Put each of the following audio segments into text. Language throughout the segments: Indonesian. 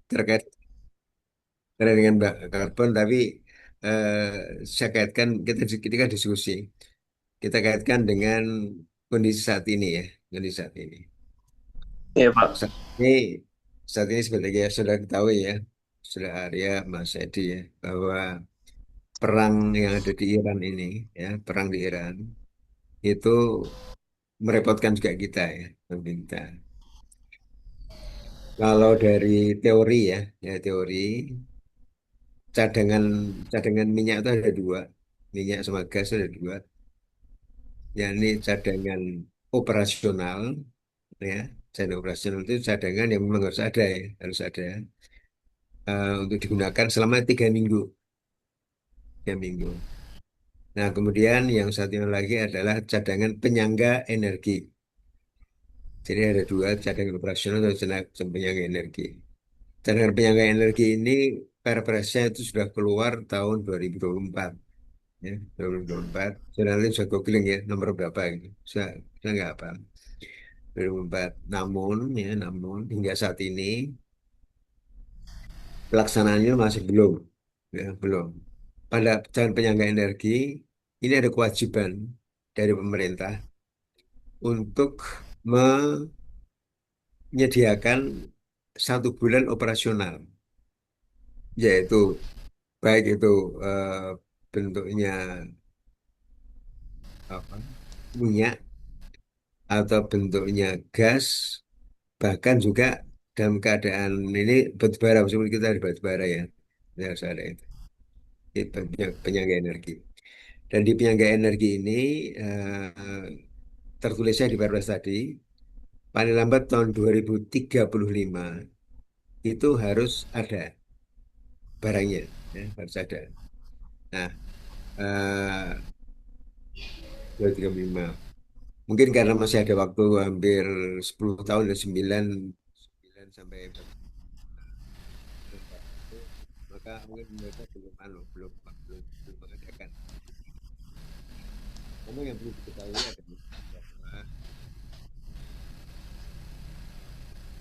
terkait terkait dengan karbon, tapi eh, saya kaitkan kita kan diskusi, kita kaitkan dengan kondisi saat ini ya, kondisi saat ini. Iya, Pak. Saat ini, saat ini seperti yang sudah ketahui ya, sudah Arya, Mas Edi ya, bahwa perang yang ada di Iran ini, ya, perang di Iran itu merepotkan juga kita ya, pemerintah. Kalau dari teori ya, ya teori cadangan cadangan minyak itu ada dua, minyak sama gas ada dua, yakni cadangan operasional ya, cadangan operasional itu cadangan yang memang harus ada ya, harus ada untuk digunakan selama 3 minggu, 3 minggu. Nah, kemudian yang satunya lagi adalah cadangan penyangga energi. Jadi ada dua, cadangan operasional dan cadangan penyangga energi. Cadangan penyangga energi ini Perpresnya itu sudah keluar tahun 2024. Ya, 2024. Saya nanti bisa googling ya nomor berapa gitu. Saya nggak apa. 2024. Namun hingga saat ini pelaksanaannya masih belum, ya, belum. Pada cadangan penyangga energi ini ada kewajiban dari pemerintah untuk menyediakan 1 bulan operasional, yaitu baik itu eh, bentuknya apa, minyak atau bentuknya gas, bahkan juga dalam keadaan ini batu bara, meskipun kita ada batu bara ya, ya harus ada itu. Itu penyangga energi. Dan di penyangga energi ini tertulisnya di Perpres tadi, paling lambat tahun 2035 itu harus ada barangnya, ya, harus ada. Nah, 2035. Mungkin karena masih ada waktu hampir 10 tahun dan 9 sampai 4 itu, maka mungkin mereka belum mengadakan. Namun yang perlu diketahui adalah bahwa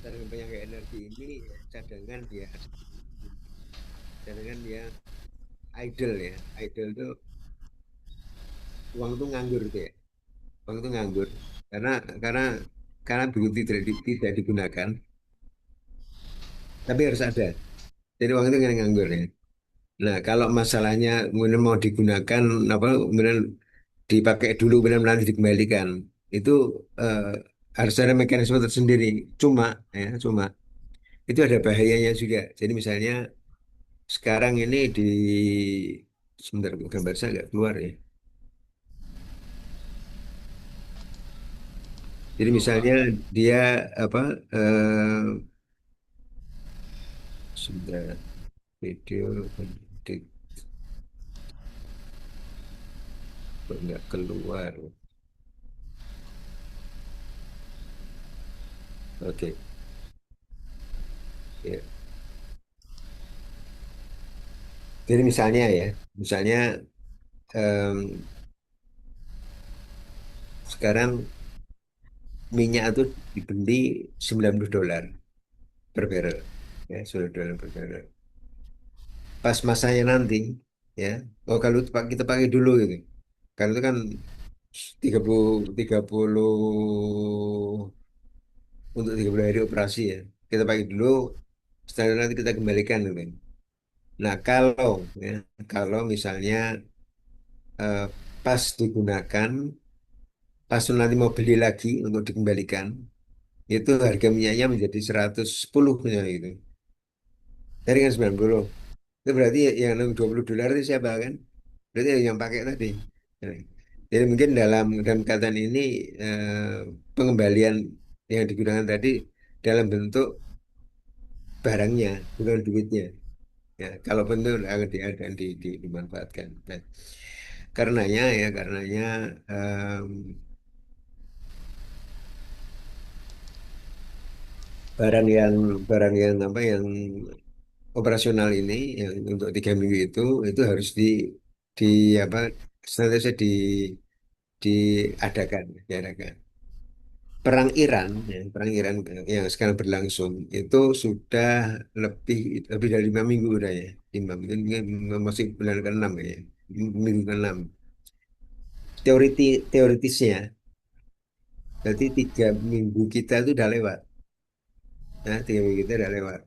cadangan penyangga energi ini cadangan dia cadangan dia idle ya. Idle itu uang itu nganggur itu ya. Uang itu nganggur karena karena karena begitu tidak digunakan, tapi harus ada. Jadi uang itu nggak nganggur ya. Nah, kalau masalahnya kemudian mau digunakan apa, kemudian dipakai dulu kemudian nanti dikembalikan, itu eh, harus ada mekanisme tersendiri. Cuma itu ada bahayanya juga. Jadi misalnya sekarang ini sebentar, gambar saya nggak keluar ya. Jadi misalnya dia apa, sebentar, video kok nggak keluar. Oke, ya. Jadi misalnya em, sekarang minyak itu dibeli $90 per barrel, ya, $90 per barrel. Pas masanya nanti, ya, oh kalau kita pakai dulu gitu, kalau itu kan 30 untuk 30 hari operasi ya, kita pakai dulu, setelah itu nanti kita kembalikan gitu. Nah, ya, kalau misalnya eh, pas digunakan, pas nanti mau beli lagi untuk dikembalikan, itu harga minyaknya menjadi 110 misalnya gitu. Dari kan 90. Itu berarti yang $20 itu siapa kan? Berarti yang pakai tadi. Nah, jadi mungkin dalam keadaan ini pengembalian yang digunakan tadi dalam bentuk barangnya, bukan duitnya. Ya, kalau benar akan dimanfaatkan. Nah, karenanya em, barang yang apa yang operasional ini yang untuk 3 minggu itu harus di apa senantiasa diadakan. Perang Iran yang sekarang berlangsung itu sudah lebih lebih dari 5 minggu udah ya. 5 minggu ini masih bulan ke-6 ya. Minggu ke-6. Teoritisnya, berarti 3 minggu kita itu udah lewat. Nah, 3 minggu kita udah lewat.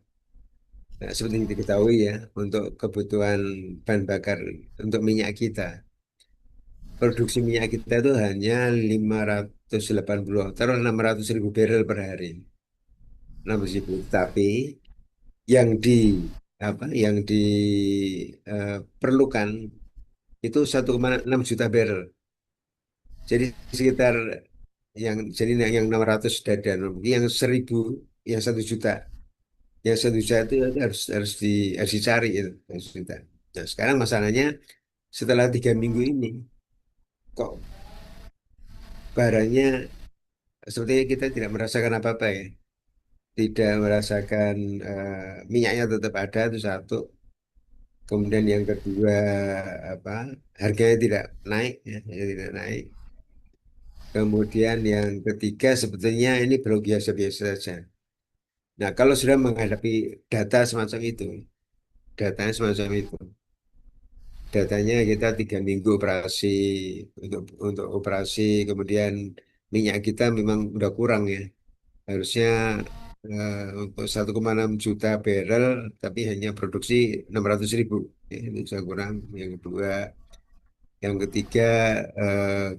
Nah, seperti yang diketahui ya, untuk kebutuhan bahan bakar untuk minyak kita, produksi minyak kita itu hanya 580, taruh 600 ribu barrel per hari. 600 ribu. Tapi yang di yang diperlukan itu 1,6 juta barrel. Jadi sekitar yang 600 dan yang 1.000, yang 1 juta. Yang 1 juta itu harus dicari itu 1 juta. Nah, sekarang masalahnya setelah 3 minggu ini kok barangnya sepertinya kita tidak merasakan apa-apa ya. Tidak merasakan minyaknya tetap ada itu satu. Kemudian yang kedua apa harganya tidak naik ya, tidak naik. Kemudian yang ketiga sebetulnya ini belum biasa-biasa saja. Nah, kalau sudah menghadapi data semacam itu, datanya semacam itu, datanya kita 3 minggu operasi untuk operasi, kemudian minyak kita memang udah kurang ya. Harusnya untuk 1,6 juta barrel, tapi hanya produksi 600 ribu. Ya, itu sudah kurang. Yang kedua, yang ketiga,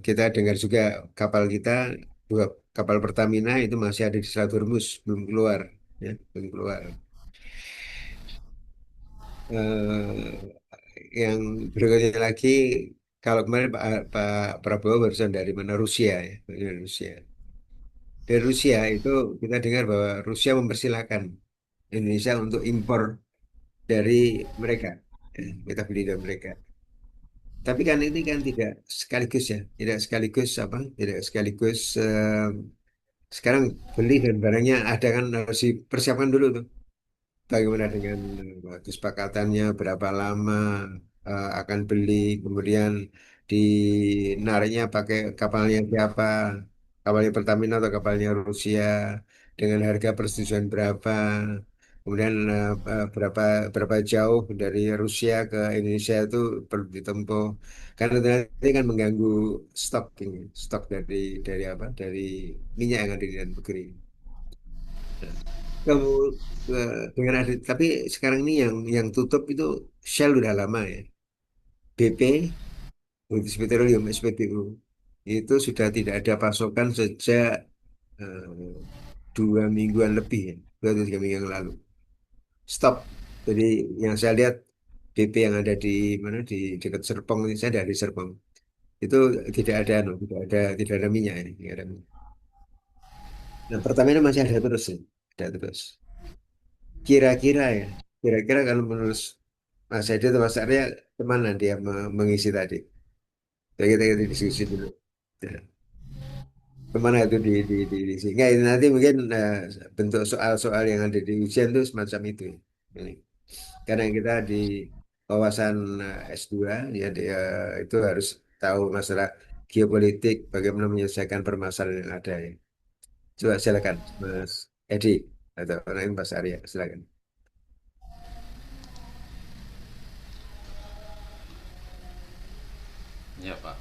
kita dengar juga kapal kita, dua kapal Pertamina itu masih ada di Selat Hormuz, belum keluar. Ya, belum keluar. Yang berikutnya lagi, kalau kemarin Pak Prabowo barusan dari mana Rusia ya, dari Rusia. Dari Rusia itu kita dengar bahwa Rusia mempersilahkan Indonesia untuk impor dari mereka. Ya, kita beli dari mereka. Tapi kan ini kan tidak sekaligus ya, tidak sekaligus apa, tidak sekaligus sekarang beli dan barangnya ada kan harus dipersiapkan dulu tuh. Bagaimana dengan kesepakatannya, berapa lama akan beli, kemudian dinariknya pakai kapalnya siapa, kapalnya Pertamina atau kapalnya Rusia, dengan harga persetujuan berapa, kemudian berapa berapa jauh dari Rusia ke Indonesia itu perlu ditempuh, karena itu nanti kan mengganggu stok ini, stok dari apa, dari minyak yang ada di dalam negeri. Kamu dengan ada, tapi sekarang ini yang tutup itu Shell udah lama ya. BP, British Petroleum SPBU, itu sudah tidak ada pasokan sejak 2 mingguan lebih ya, 2 atau 3 minggu yang lalu. Stop. Jadi yang saya lihat BP yang ada di mana di dekat Serpong ini, saya dari Serpong. Itu tidak ada, no, tidak ada minyak ini, tidak ada minyak. Nah, Pertamina masih ada terus ya, ada terus. Kira-kira ya, kira-kira kalau menurut Mas Edi atau Mas Arya, kemana dia mengisi tadi? Jadi kita diskusi dulu. Ya. Kemana itu diisi? Nggak, ini nanti mungkin bentuk soal-soal yang ada di ujian itu semacam itu. Ini. Karena kita di wawasan S2, ya itu harus tahu masalah geopolitik, bagaimana menyelesaikan permasalahan yang ada. Ya. Coba silakan, Mas Edi atau orang Mas Arya, silakan. Ya Pak,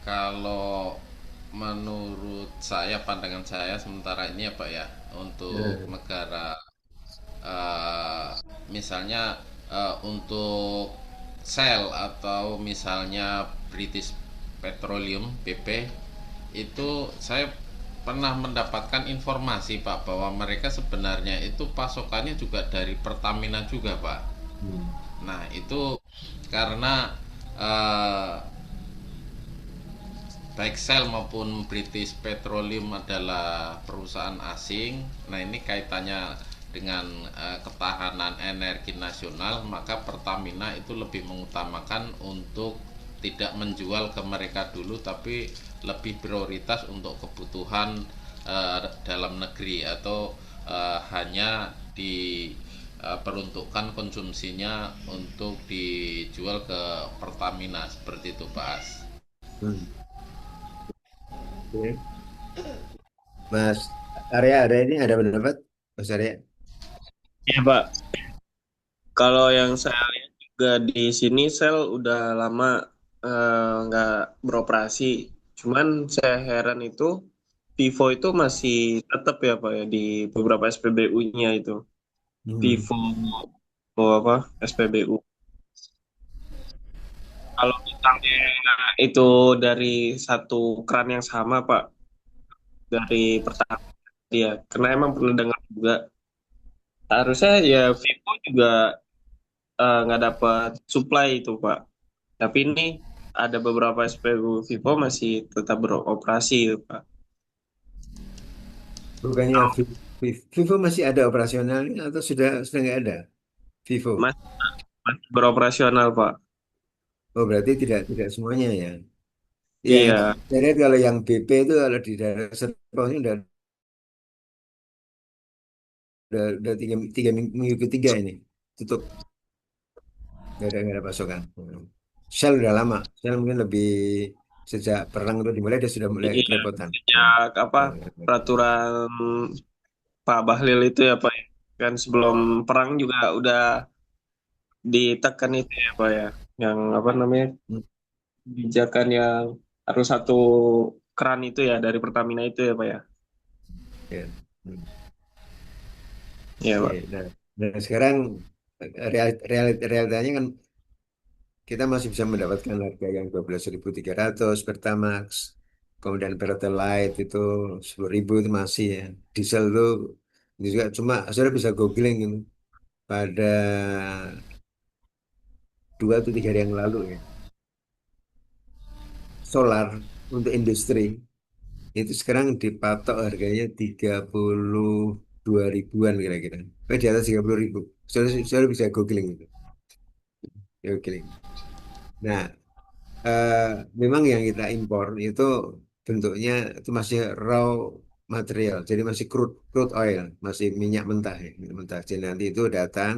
kalau menurut saya, pandangan saya sementara ini ya Pak ya, untuk Ya. negara, eh, misalnya untuk Shell atau misalnya British Petroleum BP, itu saya pernah mendapatkan informasi Pak bahwa mereka sebenarnya itu pasokannya juga dari Pertamina juga Pak. Hmm. Nah itu karena eh, baik Shell maupun British Petroleum adalah perusahaan asing. Nah, ini kaitannya dengan ketahanan energi nasional, maka Pertamina itu lebih mengutamakan untuk tidak menjual ke mereka dulu, tapi lebih prioritas untuk kebutuhan dalam negeri, atau hanya diperuntukkan konsumsinya untuk dijual ke Pertamina, seperti itu Pak. Hmm. Ya. Mas Arya ada ini ada pendapat, Mas Arya? Iya, Pak. Kalau yang saya lihat juga di sini sel udah lama nggak beroperasi. Cuman saya heran itu Vivo itu masih tetap ya Pak ya di beberapa SPBU-nya itu. Hmm. Vivo apa SPBU. Kalau misalnya itu dari satu keran yang sama Pak, dari pertama dia, karena emang pernah dengar juga. Harusnya ya Vivo juga nggak dapat supply itu Pak. Tapi ini ada beberapa SPBU Vivo masih tetap beroperasi itu Pak. Bukannya Vivo masih ada operasionalnya atau sudah nggak ada Vivo? Mas, masih beroperasional Pak. Oh berarti tidak semuanya ya. Ya, Iya, jadi kalau yang BP itu kalau di daerah Serpong ini udah tiga minggu ketiga ini tutup, nggak ada pasokan. Shell udah lama, Shell mungkin lebih sejak perang itu dimulai dia sudah mulai iya. kerepotan. Ya. Sejak apa Ya. peraturan Pak Bahlil itu ya Pak ya. Kan sebelum perang juga udah ditekan itu ya Pak ya. Yang apa namanya kebijakan yang harus satu keran itu ya dari Pertamina itu ya Pak ya. Ya. Hmm. Iya Oke, Pak. nah sekarang realitanya kan kita masih bisa mendapatkan harga yang 12.300 Pertamax, kemudian Pertalite itu 10.000 itu masih ya. Diesel itu juga cuma saya bisa googling ini pada 2 atau 3 hari yang lalu ya. Solar untuk industri itu sekarang dipatok harganya 32 ribuan kira-kira. Di atas 30 ribu. Saya bisa googling itu. Googling. Nah, eh, memang yang kita impor itu bentuknya itu masih raw material, jadi masih crude oil, masih minyak mentah ya, minyak mentah. Jadi nanti itu datang,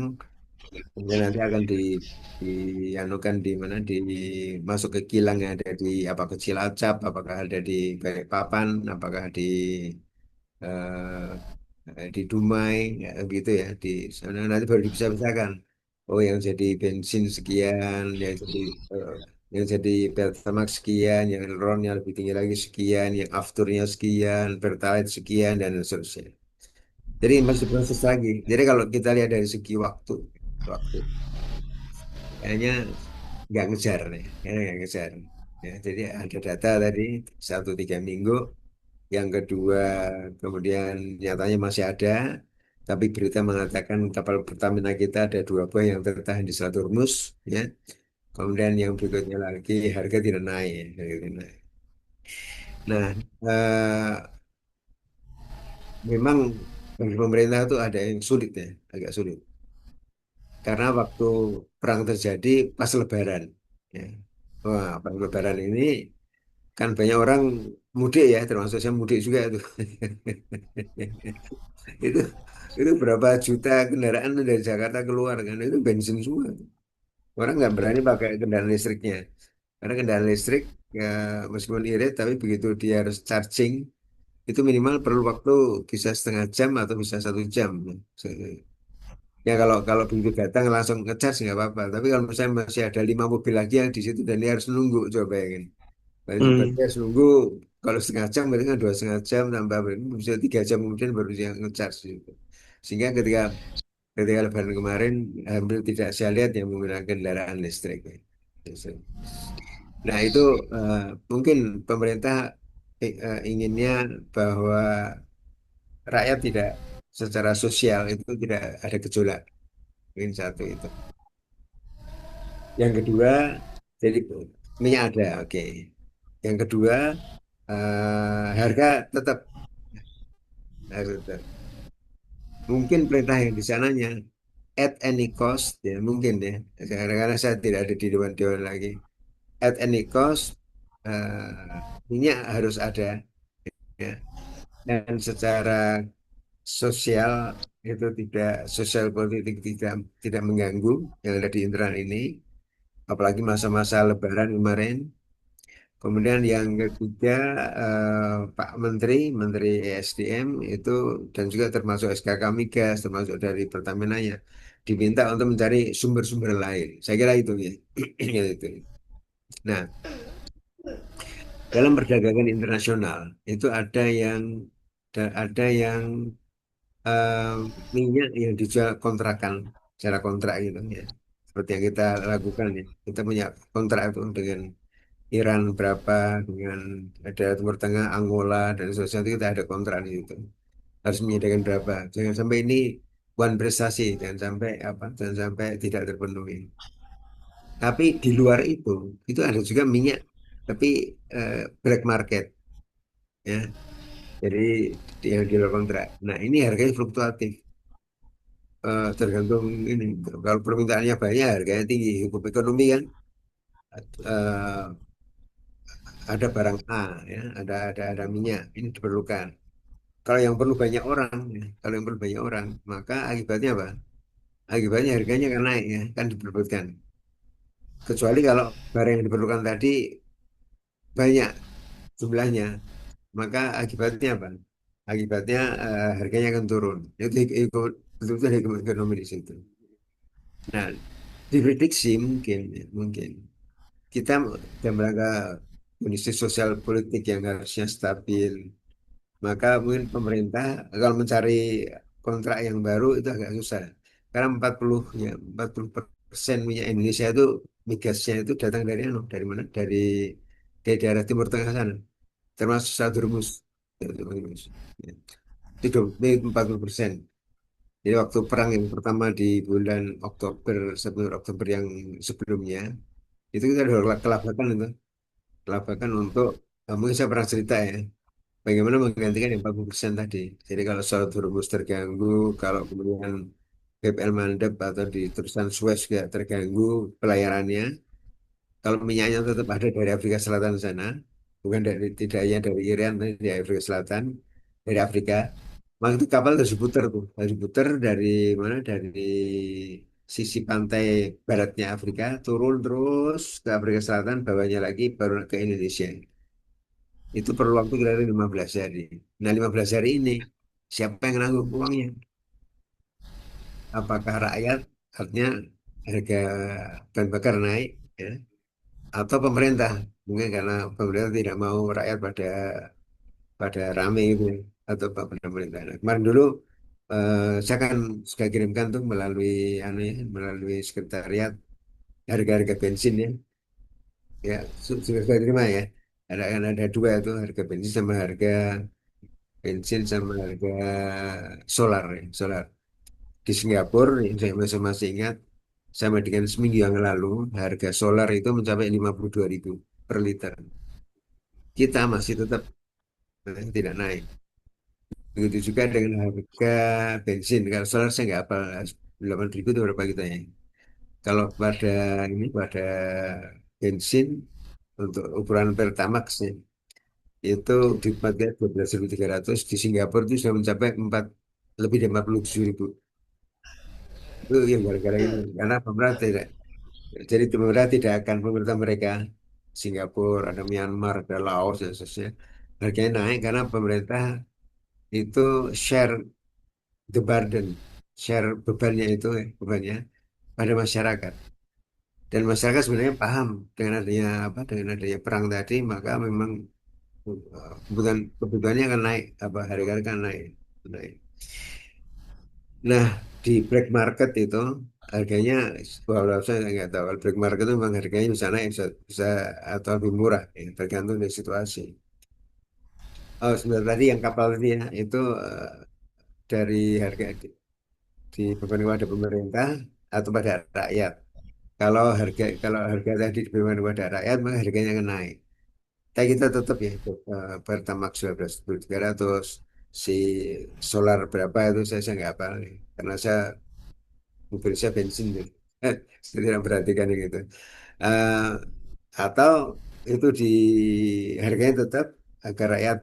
kemudian nanti akan dianukan di mana, masuk ke kilang yang ada di apa ke Cilacap, apakah ada di Balikpapan, apakah di Dumai, ya, gitu ya, di sana nanti baru dipisah-pisahkan. Oh, yang jadi bensin sekian, eh, yang jadi Pertamax sekian, yang ronnya lebih tinggi lagi sekian, yang afternya sekian, Pertalite sekian dan seterusnya. Jadi masih proses lagi. Jadi kalau kita lihat dari segi waktu kayaknya nggak ngejar nih, kayaknya nggak ngejar. Ya, jadi ada data tadi 1 3 minggu. Yang kedua, kemudian nyatanya masih ada, tapi berita mengatakan kapal Pertamina kita ada 2 buah yang tertahan di Selat Hormuz, ya. Kemudian yang berikutnya lagi harga tidak naik, harga tidak naik. Nah, memang bagi pemerintah itu ada yang sulit ya, agak sulit. Karena waktu perang terjadi pas Lebaran, ya. Wah, pas Lebaran ini kan banyak orang mudik ya, termasuk saya mudik juga itu. itu itu berapa juta kendaraan dari Jakarta keluar kan itu bensin semua, orang nggak berani pakai kendaraan listriknya karena kendaraan listrik ya meskipun irit tapi begitu dia harus charging itu minimal perlu waktu bisa setengah jam atau bisa 1 jam ya. Kalau kalau begitu datang langsung ngecharge nggak apa-apa, tapi kalau misalnya masih ada 5 mobil lagi yang di situ dan dia harus nunggu, coba bayangin. Berarti Hmm. harus nunggu, kalau setengah jam berarti kan 2,5 jam tambah berarti bisa 3 jam kemudian baru dia ngecharge gitu. Sehingga ketika Lebaran kemarin hampir tidak saya lihat yang menggunakan kendaraan listrik. Nah itu eh, mungkin pemerintah inginnya bahwa rakyat tidak secara sosial itu tidak ada gejolak. Mungkin satu itu. Yang kedua, jadi minyak ada, oke. Yang kedua, harga tetap. Harga tetap. Mungkin perintah yang di sananya at any cost ya mungkin ya karena saya tidak ada di dewan-dewan lagi, at any cost minyak harus ada ya, dan secara sosial itu tidak, sosial politik tidak tidak mengganggu yang ada di internal ini, apalagi masa-masa Lebaran kemarin. Kemudian yang ketiga Pak Menteri, Menteri ESDM itu dan juga termasuk SKK Migas, termasuk dari Pertamina ya, diminta untuk mencari sumber-sumber lain. Saya kira itu ya. Itu. Nah, dalam perdagangan internasional itu ada yang eh, minyak yang dijual kontrakan secara kontrak gitu ya. Seperti yang kita lakukan ya. Kita punya kontrak itu dengan Iran berapa, dengan ada Timur Tengah, Angola dan seterusnya itu kita ada kontrak di situ. Harus menyediakan berapa. Jangan sampai ini one prestasi, jangan sampai apa, jangan sampai tidak terpenuhi. Tapi di luar itu ada juga minyak, tapi black market ya. Jadi yang di luar kontrak. Nah ini harganya fluktuatif. Tergantung ini. Kalau permintaannya banyak, harganya tinggi. Hukum ekonomi kan eh, ada barang A ya, ada minyak ini diperlukan. Kalau yang perlu banyak orang, ya, kalau yang perlu banyak orang, maka akibatnya apa? Akibatnya harganya akan naik ya, kan diperbutkan. Kecuali kalau barang yang diperlukan tadi banyak jumlahnya, maka akibatnya apa? Akibatnya harganya akan turun. Itu betul-betul ekonomi di situ. Nah, diprediksi mungkin, ya, mungkin kita dalam rangka kondisi sosial politik yang harusnya stabil, maka mungkin pemerintah kalau mencari kontrak yang baru itu agak susah. Karena 40 ya 40% minyak Indonesia itu migasnya itu datang dari anu, dari mana? Dari daerah Timur Tengah sana, termasuk Saat Hormuz. Ya. Itu 40%. Jadi waktu perang yang pertama di bulan Oktober, September Oktober yang sebelumnya, itu kita udah kelabakan itu. Kelabakan untuk, mungkin saya pernah cerita ya, bagaimana menggantikan yang 40% tadi. Jadi kalau Saud Hormuz terganggu, kalau kemudian BPL mandek atau di terusan Suez juga terganggu pelayarannya, kalau minyaknya tetap ada dari Afrika Selatan sana, bukan dari tidak hanya dari Iran, tapi dari Afrika Selatan, dari Afrika, maka itu kapal harus putar dari mana? Dari sisi pantai baratnya Afrika, turun terus ke Afrika Selatan, bawahnya lagi baru ke Indonesia. Itu perlu waktu kira-kira 15 hari. Nah, 15 hari ini, siapa yang nanggung uangnya? Apakah rakyat, artinya harga bahan bakar naik, ya? Atau pemerintah? Mungkin karena pemerintah tidak mau rakyat pada rame gitu, ya. Atau pada pemerintah. Nah, kemarin dulu saya kan suka kirimkan tuh melalui melalui sekretariat harga-harga bensin ya. Ya, sudah saya terima ya. Ada dua itu harga bensin sama harga bensin sama harga solar ya, solar. Di Singapura yang saya masih ingat sama dengan seminggu yang lalu harga solar itu mencapai 52.000 per liter. Kita masih tetap tidak naik. Begitu juga dengan harga bensin. Kalau solar saya nggak apa 8.000 itu berapa kita ya. Kalau pada bensin untuk ukuran Pertamax ya, itu di 12.300 di Singapura itu sudah mencapai lebih dari 47.000. Itu yang gara-gara ini karena pemerintah tidak, jadi pemerintah tidak akan, pemerintah mereka Singapura, ada Myanmar, ada Laos dan seterusnya, harganya naik karena pemerintah itu share the burden, share bebannya itu bebannya pada masyarakat, dan masyarakat sebenarnya paham dengan adanya dengan adanya perang tadi, maka memang kebutuhannya akan naik, harga akan naik, naik. Nah, di black market itu harganya, walau saya nggak tahu, kalau black market itu memang harganya bisa naik, bisa atau lebih murah, ya, tergantung dari situasi. Oh, sebenarnya tadi yang kapal tadi ya, itu dari harga dibebankan kepada pemerintah atau pada rakyat. Kalau harga tadi dibebankan kepada rakyat, maka harganya akan naik. Tapi kita tetap ya, itu, Pertamax 12.300, si solar berapa itu saya nggak apa, karena mobil saya bensin gitu. Saya tidak perhatikan yang itu. Eh, atau itu di harganya tetap agar rakyat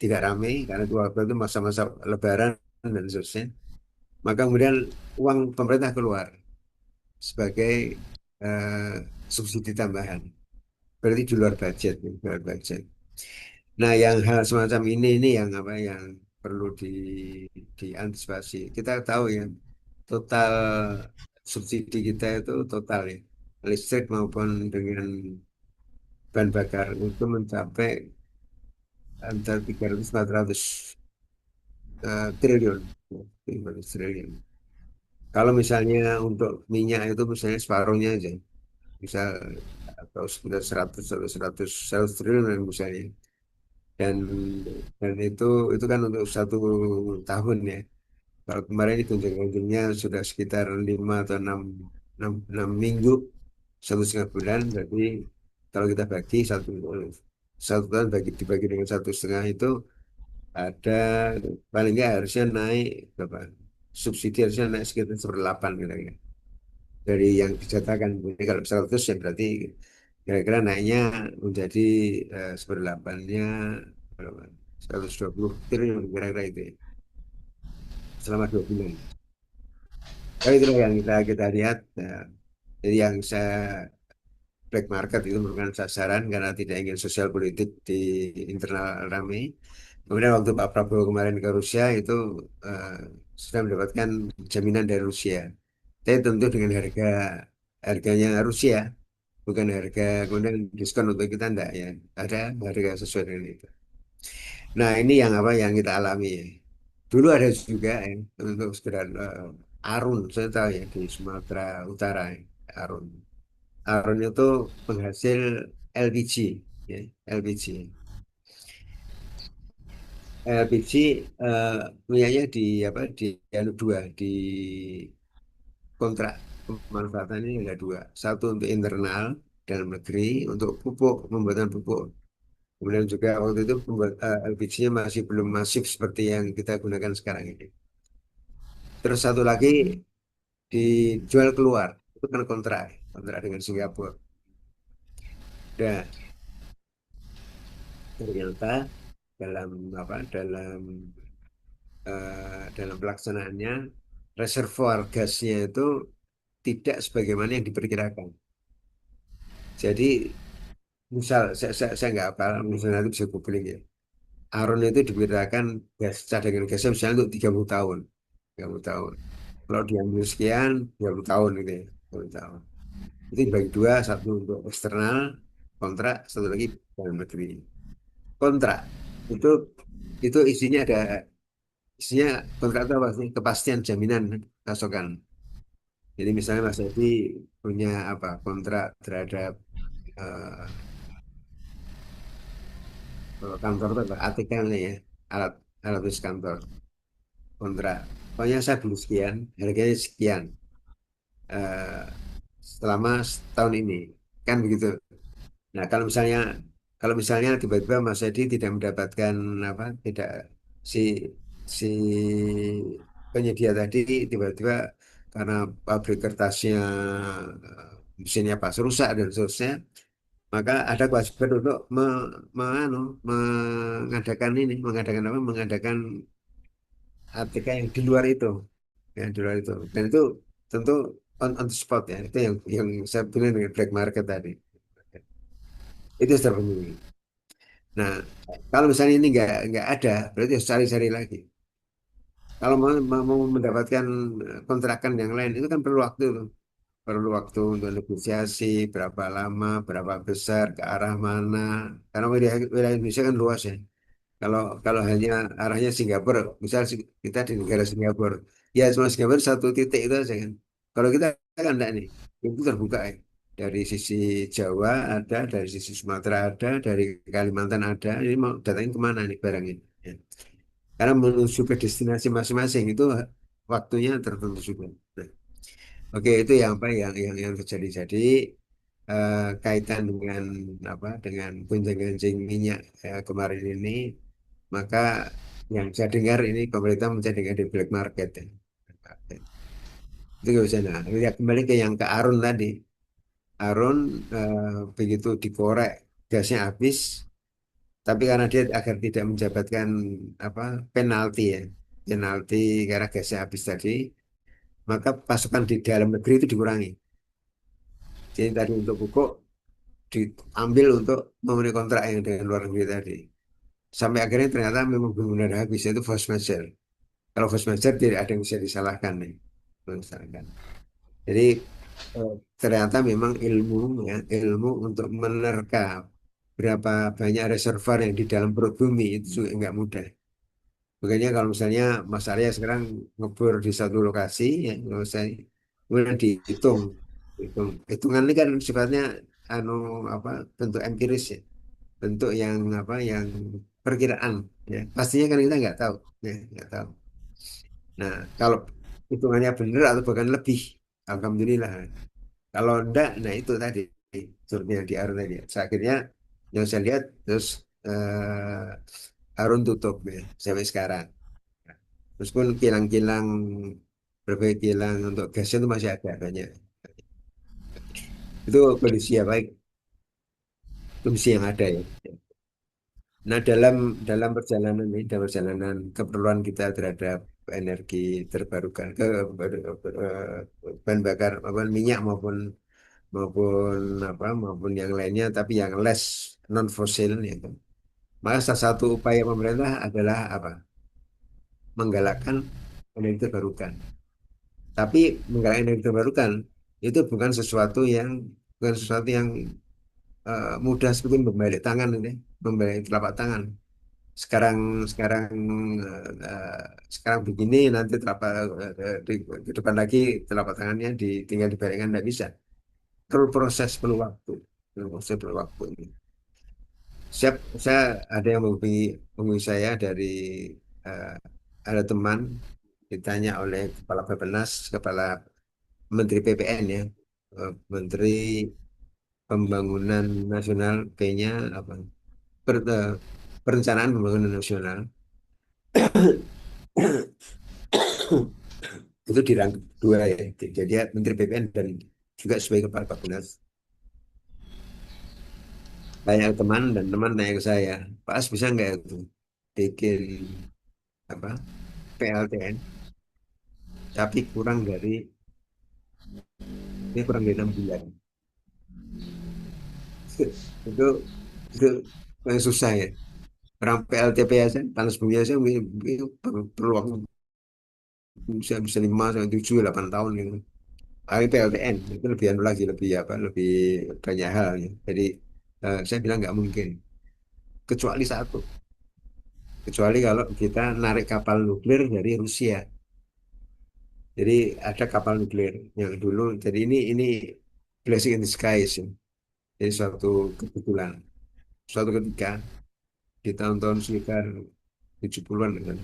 tidak ramai karena itu waktu itu masa-masa Lebaran dan seterusnya. Maka kemudian uang pemerintah keluar sebagai eh, subsidi tambahan. berarti di luar budget, ya, di luar budget. Nah, yang hal semacam ini yang apa yang perlu diantisipasi. Kita tahu ya, total subsidi kita itu total ya, listrik maupun dengan bahan bakar itu mencapai antara 300 400 triliun. Ya, 300 triliun. Kalau misalnya untuk minyak itu misalnya separuhnya aja, misal atau sekitar 100 atau 100 triliun yang misalnya. Dan dan itu kan untuk 1 tahun ya. Kalau kemarin itu gonjang sudah sekitar 6 minggu, 1,5 bulan. Berarti kalau kita bagi 1 tahun dibagi dengan 1,5 itu ada paling nggak harusnya naik berapa? Subsidi harusnya naik sekitar 1/8 kira-kira dari yang dijatakan. Jadi kalau 100 ya berarti kira-kira naiknya menjadi 1/8-nya berapa? 120 triliun kira-kira itu ya, selama 2 bulan. Tapi itulah yang kita lihat. Jadi yang saya black market itu merupakan sasaran karena tidak ingin sosial politik di internal ramai. Kemudian waktu Pak Prabowo kemarin ke Rusia itu eh, sudah mendapatkan jaminan dari Rusia. Tapi tentu dengan harganya Rusia, bukan harga kemudian diskon untuk kita enggak ya. Ada harga sesuai dengan itu. Nah, ini yang apa yang kita alami ya. Dulu ada juga ya, untuk sekedar Arun, saya tahu ya di Sumatera Utara ya, Arun. Arun itu penghasil LPG, ya, LPG. LPG minyaknya di apa di anu dua di kontrak pemanfaatan ini ada dua. Satu untuk internal dalam negeri untuk pupuk pembuatan pupuk. Kemudian juga waktu itu LPG-nya masih belum masif seperti yang kita gunakan sekarang ini. Terus satu lagi dijual keluar, itu kan kontrak dengan Singapura. Dan ternyata dalam apa dalam pelaksanaannya reservoir gasnya itu tidak sebagaimana yang diperkirakan. Jadi misal saya nggak apa, misalnya itu bisa googling ya. Aron itu diperkirakan cadangan gasnya misalnya untuk 30 tahun. 30 tahun. Kalau diambil sekian, 30 tahun gitu ya. 30 tahun. Itu dibagi dua, satu untuk eksternal, kontrak, satu lagi dalam negeri. Kontrak itu isinya kontrak itu apa sih? Kepastian jaminan pasokan. Jadi misalnya Mas Edi punya apa kontrak terhadap eh, kantor itu apa? ATK ini ya, alat alat tulis kantor, kontrak. Pokoknya saya beli sekian, harganya sekian eh, selama setahun ini, kan begitu. Nah, kalau misalnya tiba-tiba Mas Edi tidak mendapatkan apa, tidak si si penyedia tadi tiba-tiba karena pabrik kertasnya mesinnya pas rusak dan seterusnya, maka ada kewajiban untuk mengadakan apa, mengadakan ATK yang di luar itu, ya di luar itu, dan itu tentu on the spot ya, itu yang saya bilang dengan black market tadi, itu sudah terpenuhi. Nah, kalau misalnya ini nggak ada, berarti harus cari-cari lagi. Kalau mau mendapatkan kontrakan yang lain, itu kan perlu waktu tuh. Perlu waktu untuk negosiasi, berapa lama, berapa besar, ke arah mana. Karena wilayah Indonesia kan luas ya. Kalau kalau hanya arahnya Singapura, misal kita di negara Singapura, ya cuma Singapura satu titik itu aja kan. Kalau kita kan enggak nih, itu terbuka ya. Dari sisi Jawa ada, dari sisi Sumatera ada, dari Kalimantan ada. Ini mau datangin kemana nih barang ini? Ya. Karena menuju ke destinasi masing-masing itu waktunya tertentu juga. Nah, oke, itu yang apa yang terjadi. Jadi kaitan dengan apa dengan gonjang-ganjing minyak kemarin ini, maka yang saya dengar ini pemerintah menjadikan di black market ya. Black market. Itu nggak bisa. Nah, lihat kembali ke yang ke Arun tadi. Arun begitu dikorek gasnya habis, tapi karena dia agar tidak menjabatkan apa penalti ya, penalti karena gasnya habis tadi, maka pasokan di dalam negeri itu dikurangi. Jadi tadi untuk pupuk diambil untuk memenuhi kontrak yang dengan luar negeri tadi. Sampai akhirnya ternyata memang benar-benar habis itu force majeure. Kalau force majeure tidak ada yang bisa disalahkan nih. Misalkan. Jadi eh, ternyata memang ilmu ya, ilmu untuk menerka berapa banyak reservoir yang di dalam perut bumi itu juga nggak mudah. Makanya kalau misalnya Mas Arya sekarang ngebor di satu lokasi, ya kalau saya kemudian dihitung, hitungan ini kan sifatnya anu apa bentuk empiris ya, bentuk yang apa yang perkiraan, ya pastinya kan kita nggak tahu, ya nggak tahu. Nah kalau hitungannya benar atau bahkan lebih, alhamdulillah. Kalau enggak, nah itu tadi surutnya di Arun tadi. Saya akhirnya yang saya lihat terus Arun tutup ya sampai sekarang. Meskipun kilang-kilang berbagai kilang untuk gasnya itu masih ada banyak. Itu kondisi ya baik, kondisi yang ada ya. Nah dalam perjalanan ini, dalam perjalanan keperluan kita terhadap energi terbarukan bahan bakar apa minyak maupun maupun maupun yang lainnya tapi yang less non fosil itu. Maka salah satu upaya pemerintah adalah apa? Menggalakkan energi terbarukan. Tapi menggalakkan energi terbarukan itu bukan sesuatu yang mudah seperti membalik tangan ini, membalik telapak tangan. Sekarang sekarang eh, sekarang begini nanti telapak di depan lagi telapak tangannya tinggal dibalikkan tidak bisa. Perlu proses, perlu waktu, perlu proses, perlu waktu. Siap, saya ada yang menghubungi saya dari eh, ada teman ditanya oleh Kepala Bappenas, Kepala Menteri PPN ya, Menteri Pembangunan Nasional P-nya apa? Perencanaan Pembangunan Nasional itu dirangkap dua ya. Jadi dia Menteri PPN dan juga sebagai Kepala Bappenas. Banyak teman dan teman tanya ke saya, Pak As bisa nggak itu bikin apa PLTN tapi kurang dari 6 bulan. itu itu yang susah ya. Orang PLTP aja panas bumi aja itu perlu waktu bisa 5 sampai 7 8 tahun gitu. Tapi PLTN itu lebih anu lagi lebih apa lebih banyak hal ya. Jadi saya bilang nggak mungkin kecuali satu, kecuali kalau kita narik kapal nuklir dari Rusia. Jadi ada kapal nuklir yang dulu. Jadi ini blessing in disguise ya. Jadi suatu kebetulan. Suatu ketika di tahun-tahun sekitar 70-an kan.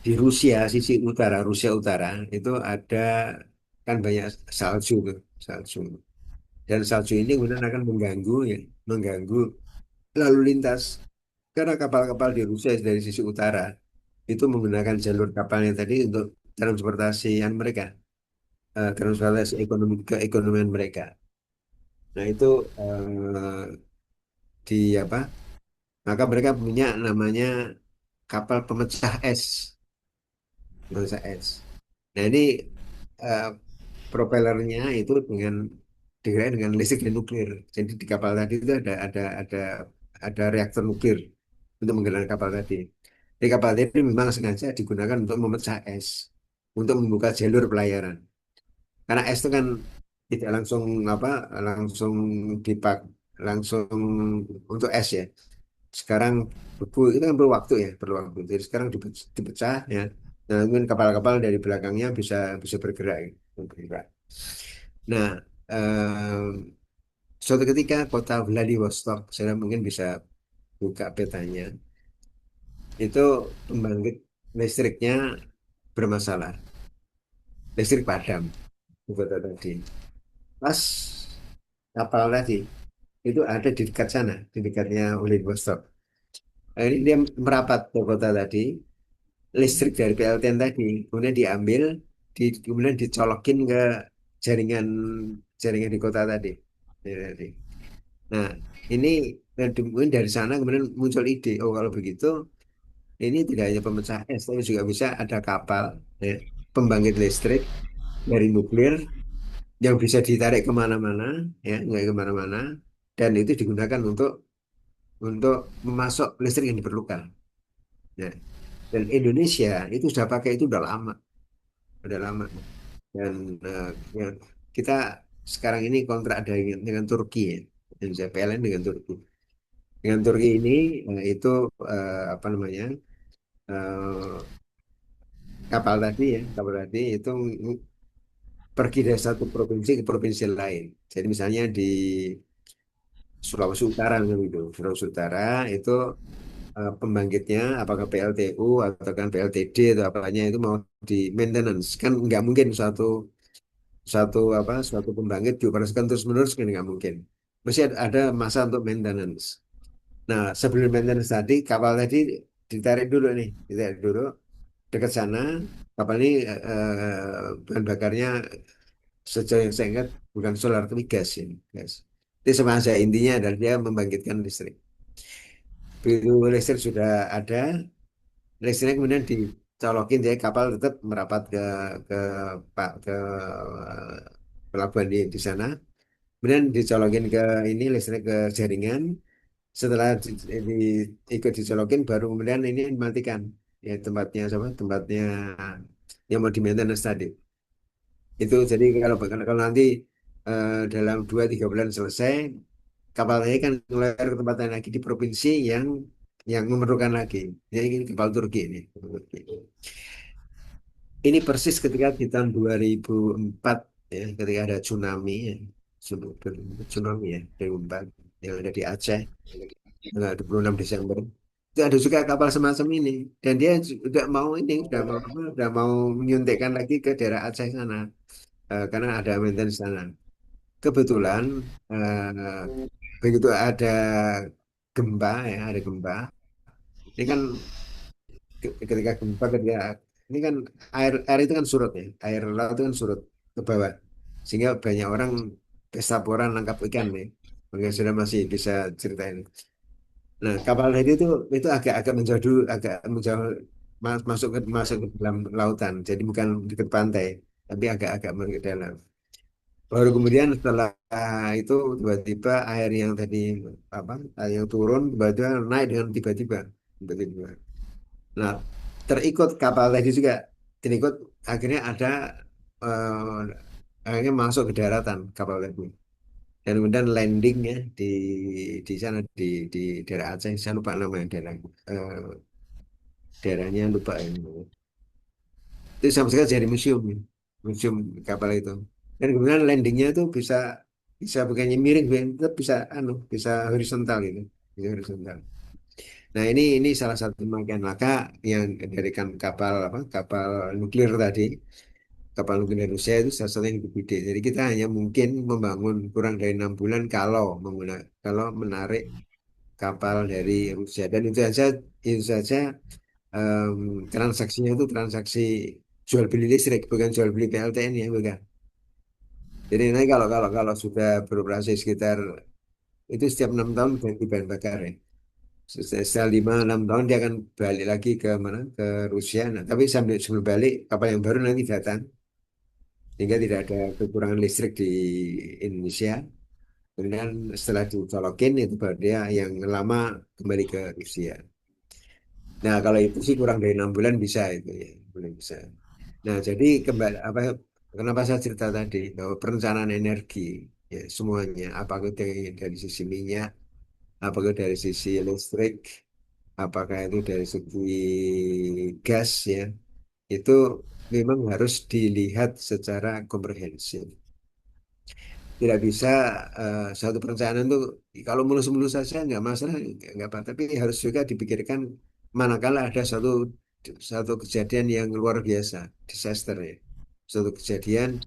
Di Rusia, sisi utara, Rusia Utara, itu ada kan banyak salju tuh, salju. Dan salju ini kemudian akan mengganggu ya, mengganggu lalu lintas. Karena kapal-kapal di Rusia dari sisi utara itu menggunakan jalur kapalnya tadi untuk transportasian mereka, transportasi ekonomi keekonomian mereka. Nah itu di apa? Maka mereka punya namanya kapal pemecah es, pemecah es. Nah ini eh, propellernya itu digerakkan dengan listrik dan nuklir. Jadi di kapal tadi itu ada reaktor nuklir untuk menggerakkan kapal tadi. Di kapal tadi memang sengaja digunakan untuk memecah es, untuk membuka jalur pelayaran. Karena es itu kan tidak langsung apa langsung dipak langsung untuk es ya. Sekarang beku itu kan perlu waktu ya, perlu waktu. Jadi sekarang dipecah ya. Nah, mungkin kapal-kapal dari belakangnya bisa bisa bergerak, ya, bergerak. Nah, suatu ketika kota Vladivostok, saya mungkin bisa buka petanya, itu pembangkit listriknya bermasalah, listrik padam, di kota tadi. Pas kapal tadi itu ada di dekat sana, di dekatnya Vladivostok. Nah, ini dia merapat ke kota tadi, listrik dari PLTN tadi, kemudian diambil, kemudian dicolokin ke jaringan jaringan di kota tadi. Jadi, nah, ini mungkin dari sana kemudian muncul ide, oh kalau begitu ini tidak hanya pemecah es, tapi juga bisa ada kapal ya, pembangkit listrik dari nuklir yang bisa ditarik kemana-mana, ya, nggak kemana-mana, dan itu digunakan untuk memasok listrik yang diperlukan. Ya. Dan Indonesia itu sudah pakai itu udah lama. Dan ya, kita sekarang ini kontrak dengan Turki ya, Indonesia PLN dengan Turki. Dengan Turki ini itu apa namanya eh, kapal tadi itu pergi dari satu provinsi ke provinsi lain. Jadi misalnya di Sulawesi Utara gitu. Sulawesi Utara itu pembangkitnya apakah PLTU atau kan PLTD atau apanya itu mau di maintenance kan nggak mungkin suatu pembangkit dioperasikan terus menerus kan nggak mungkin. Mesti ada masa untuk maintenance. Nah sebelum maintenance tadi kapal tadi ditarik dulu dekat sana. Kapal ini bahan bakarnya sejauh yang saya ingat bukan solar tapi gas ini, gas. Jadi sama saja intinya adalah dia membangkitkan listrik. Begitu listrik sudah ada, listriknya kemudian dicolokin jadi kapal tetap merapat ke ke pelabuhan di sana. Kemudian dicolokin ke ini listrik ke jaringan. Setelah ikut dicolokin baru kemudian ini dimatikan. Ya tempatnya sama tempatnya yang mau di maintenance tadi. Itu jadi kalau nanti dalam 2 3 bulan selesai, kapal ini kan ngelayar ke tempat lain lagi di provinsi yang memerlukan lagi. Jadi ini kapal Turki ini. Ini persis ketika di tahun 2004 ya, ketika ada tsunami ya. Tsunami ya 2004 yang ada di Aceh tanggal 26 Desember. Itu ada juga kapal semacam ini dan dia sudah mau ini sudah mau menyuntikkan lagi ke daerah Aceh sana karena ada maintenance sana. Kebetulan eh, begitu ada gempa ya, ada gempa. Ini kan ketika gempa ketika ini kan air itu kan surut ya, air laut itu kan surut ke bawah. Sehingga banyak orang pesta pora nangkap ikan nih. Mungkin sudah masih bisa ceritain. Nah, kapal tadi itu agak-agak menjauh dulu, agak menjauh masuk ke dalam lautan. Jadi bukan dekat pantai, tapi agak-agak ke dalam. Baru kemudian setelah itu tiba-tiba air yang tadi apa air yang turun tiba-tiba naik dengan tiba-tiba. Nah, terikut kapal tadi juga terikut akhirnya akhirnya masuk ke daratan kapal tadi dan kemudian landing ya di sana di daerah Aceh saya lupa namanya daerahnya lupa ini itu sama sekali jadi museum ya. Museum kapal itu dan kemudian landingnya itu bisa bukannya miring bukan tetap bisa horizontal gitu bisa horizontal. Nah ini salah satu rangkaian laka yang dari kapal nuklir tadi kapal nuklir Rusia itu salah satu yang lebih gede. Jadi kita hanya mungkin membangun kurang dari 6 bulan kalau menarik kapal dari Rusia dan itu saja transaksinya itu transaksi jual beli listrik bukan jual beli PLTN ya bukan. Jadi nanti kalau sudah beroperasi sekitar itu setiap 6 tahun ganti bahan bakar ya. Setelah 5 6 tahun dia akan balik lagi ke mana ke Rusia. Nah, tapi sambil sebelum balik kapal yang baru nanti datang sehingga tidak ada kekurangan listrik di Indonesia. Kemudian setelah dicolokin itu baru dia yang lama kembali ke Rusia. Nah kalau itu sih kurang dari 6 bulan bisa itu ya, boleh bisa. Nah jadi kembali apa kenapa saya cerita tadi bahwa perencanaan energi ya semuanya apakah dari sisi minyak, apakah dari sisi listrik, apakah itu dari segi gas ya itu memang harus dilihat secara komprehensif. Tidak bisa suatu perencanaan itu kalau mulus-mulus saja nggak masalah nggak apa tapi harus juga dipikirkan manakala ada satu satu kejadian yang luar biasa disaster ya suatu kejadian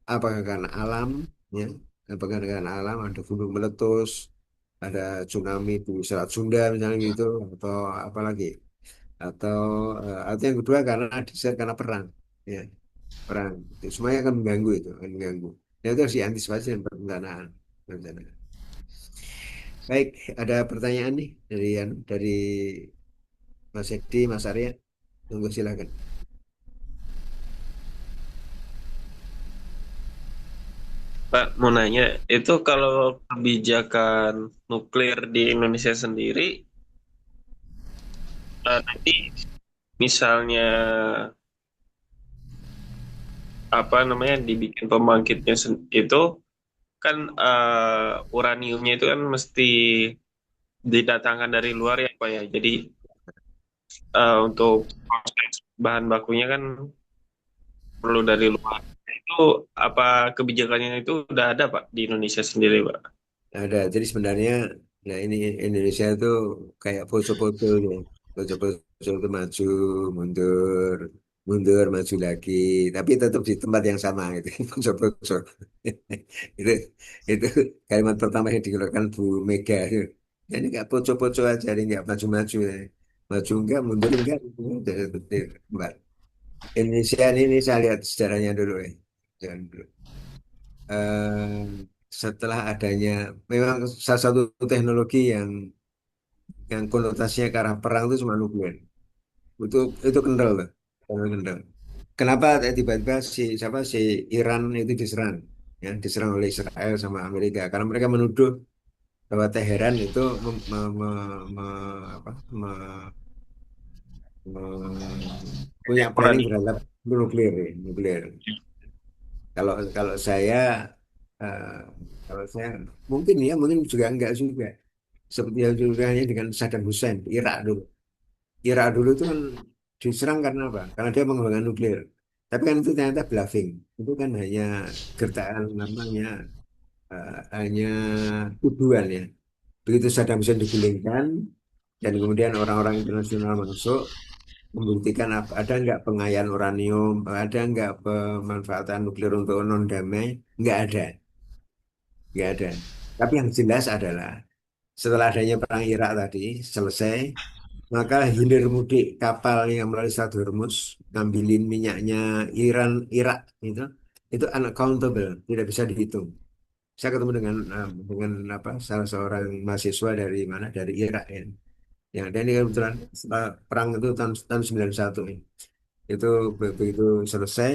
apakah karena alam ya apakah karena alam ada gunung meletus ada tsunami di Selat Sunda misalnya gitu atau apa lagi atau yang kedua karena perang ya perang itu semuanya akan mengganggu akan mengganggu. Nah, itu harus diantisipasi dan perencanaan. Baik, ada pertanyaan nih dari Mas Edi, Mas Arya. Tunggu silakan. Pak, mau nanya, itu kalau kebijakan nuklir di Indonesia sendiri, nanti misalnya apa namanya dibikin pembangkitnya itu kan uraniumnya itu kan mesti didatangkan dari luar ya Pak ya. Jadi untuk proses bahan bakunya kan perlu dari luar. Itu apa kebijakannya itu udah ada Pak di Indonesia sendiri Pak? Ada. Jadi sebenarnya, nah ini Indonesia itu kayak foto-foto ya. Foto-foto itu maju, mundur, mundur, maju lagi. Tapi tetap di tempat yang sama gitu. Foto-foto. Itu, itu kalimat pertama yang dikeluarkan Bu Mega. Ya, ini nggak poco-poco aja, ini nggak maju-maju ya. Maju enggak, mundur enggak. Mbak. Indonesia ini saya lihat sejarahnya dulu ya. Jangan dulu. eh, Setelah adanya memang salah satu teknologi yang konotasinya ke arah perang itu cuma nuklir. Itu itu kendal loh, kendal. Kenapa tiba-tiba si Iran itu diserang, ya diserang oleh Israel sama Amerika? Karena mereka menuduh bahwa Teheran itu apa, punya planning Uranium. terhadap nuklir, ya, nuklir. Kalau kalau eh, saya mungkin ya mungkin juga enggak juga. Seperti yang dilakukannya dengan Saddam Hussein di Irak dulu. Irak dulu itu kan diserang karena apa? Karena dia mengembangkan nuklir. Tapi kan itu ternyata bluffing. Itu kan hanya gertakan namanya, hanya tuduhan ya. Begitu Saddam Hussein digulingkan dan kemudian orang-orang internasional masuk membuktikan ada nggak pengayaan uranium, ada nggak pemanfaatan nuklir untuk non damai, nggak ada, nggak ada. Tapi yang jelas adalah setelah adanya perang Irak tadi selesai, maka hilir mudik kapal yang melalui Strait Hormuz ngambilin minyaknya Irak itu unaccountable, tidak bisa dihitung. Saya ketemu dengan apa salah seorang mahasiswa dari mana dari Irak ya. Yang dan ini kebetulan setelah perang itu tahun 91 ya. Itu begitu selesai,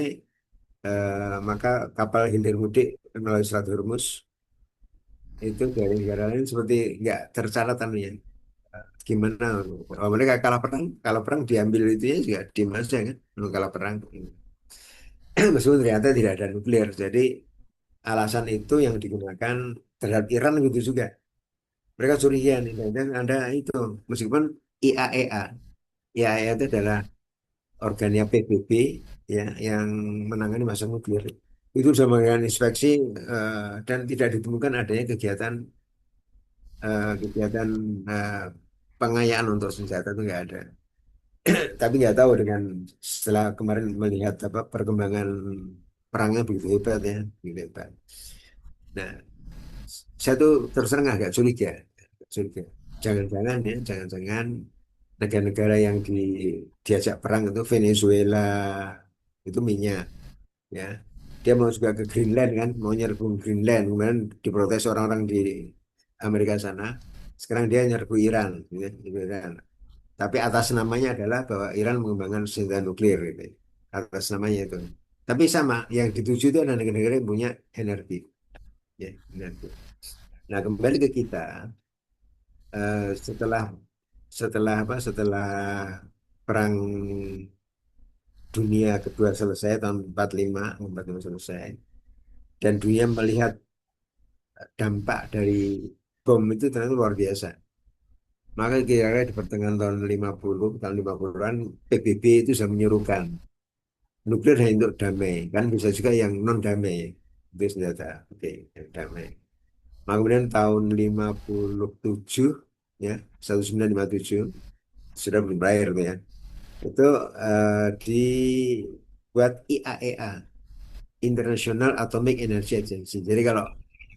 maka kapal hilir mudik melalui Strait Hormuz itu dari negara lain seperti nggak tercatat ya. Gimana mereka kalah perang diambil itu ya juga diem aja kan. Kalah perang meskipun ternyata tidak ada nuklir, jadi alasan itu yang digunakan terhadap Iran gitu juga. Mereka curiga nih dan ada itu meskipun IAEA IAEA itu adalah organnya PBB ya yang menangani masalah nuklir, itu sudah melakukan inspeksi, dan tidak ditemukan adanya kegiatan eh, pengayaan untuk senjata itu nggak ada. Tapi nggak tahu dengan setelah kemarin melihat apa perkembangan perangnya begitu hebat ya, begitu hebat. Nah, saya tuh terus terang agak curiga, curiga. Jangan-jangan ya, jangan-jangan negara-negara yang diajak perang itu Venezuela itu minyak, ya. Dia mau juga ke Greenland kan, mau nyerbu Greenland, kemudian diprotes orang-orang di Amerika sana. Sekarang dia nyerbu Iran, gitu, ya, gitu kan. Tapi atas namanya adalah bahwa Iran mengembangkan senjata nuklir gitu. Atas namanya itu. Tapi sama, yang dituju itu adalah negara-negara yang punya energi, ya, energi. Nah, kembali ke kita, setelah setelah apa? Setelah perang dunia kedua selesai tahun 45 selesai dan dunia melihat dampak dari bom itu ternyata luar biasa. Maka kira-kira di pertengahan tahun 50, tahun 50-an PBB itu sudah menyerukan nuklir hanya untuk damai, kan bisa juga yang non damai, itu senjata, oke, yang damai. Maka kemudian tahun 57 ya 1957 sudah belum berakhir tuh ya, itu dibuat IAEA, International Atomic Energy Agency. Jadi kalau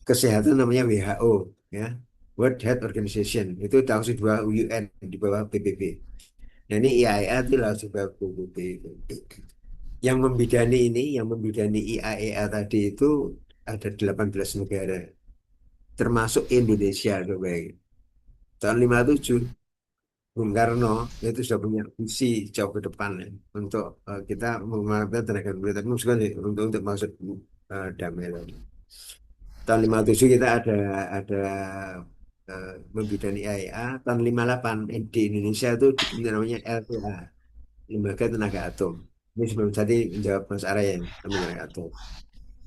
kesehatan namanya WHO ya, World Health Organization, itu tahun dua UN di bawah PBB. Nah ini IAEA itu lah juga PBB itu. Yang membidani IAEA tadi itu ada 18 negara, termasuk Indonesia tuh baik. Tahun 57 Bung Karno itu sudah punya visi jauh ke depan ya, untuk kita memanfaatkan tenaga nuklir tapi maksudnya untuk maksud damai tadi. tahun 57 kita ada membidani IAEA. Tahun 58 di Indonesia itu dibentuk namanya LTA, Lembaga Tenaga Atom. Ini sebelum tadi menjawab Mas Arya yang tenaga atom.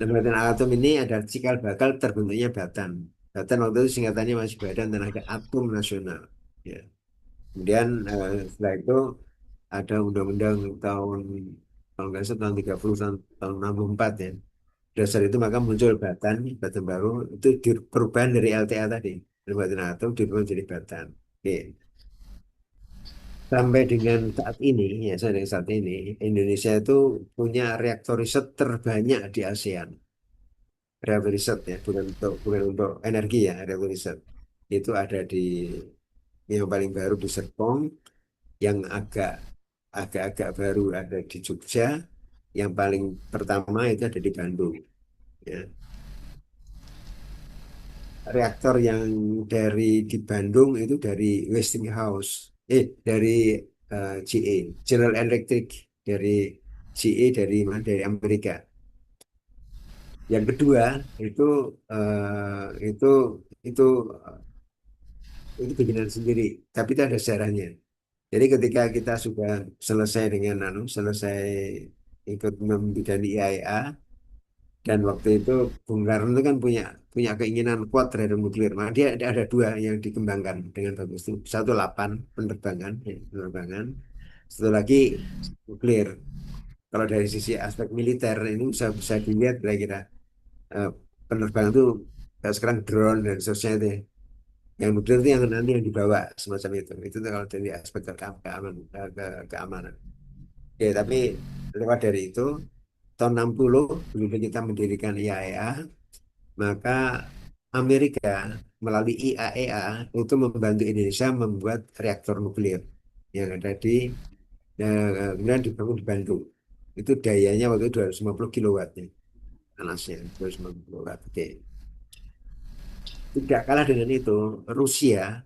Lembaga Tenaga Atom ini ada cikal bakal terbentuknya Batan. Batan waktu itu singkatannya masih Badan Tenaga Atom Nasional. Ya. Kemudian setelah itu ada undang-undang tahun kalau nggak salah tahun 30 tahun 64 ya. Dasar itu maka muncul Batan, Batan baru itu perubahan dari LTA tadi. Lembaga Tenaga Atom dirubah jadi Batan. Oke. Sampai dengan saat ini, ya sampai dengan saat ini, Indonesia itu punya reaktor riset terbanyak di ASEAN. Reaktor riset ya, bukan untuk energi ya, reaktor riset. Itu ada di yang paling baru di Serpong, yang agak-agak baru ada di Jogja, yang paling pertama itu ada di Bandung. Ya. Reaktor yang di Bandung itu dari Westinghouse, dari GE, General Electric, dari GE dari mana? Dari Amerika. Yang kedua itu eh, itu itu itu bikinan sendiri, tapi itu ada sejarahnya. Jadi ketika kita sudah selesai dengan selesai ikut membidani IAEA, dan waktu itu Bung Karno itu kan punya punya keinginan kuat terhadap nuklir. Maka dia ada dua yang dikembangkan dengan bagus itu. Satu 8 penerbangan, ya, penerbangan. Satu lagi nuklir. Kalau dari sisi aspek militer ini bisa dilihat kira-kira eh, penerbangan itu kayak sekarang drone dan seterusnya itu, ya. Yang nuklir itu yang nanti yang dibawa semacam itu. Itu tuh kalau dari aspek keamanan. Oke, tapi lewat dari itu tahun 60 begitu kita mendirikan IAEA, maka Amerika melalui IAEA itu membantu Indonesia membuat reaktor nuklir yang ada kemudian dibangun di Bandung. Itu dayanya waktu itu 250 kilowatt ya, panasnya 250 kilowatt. Oke. Tidak kalah dengan itu, Rusia,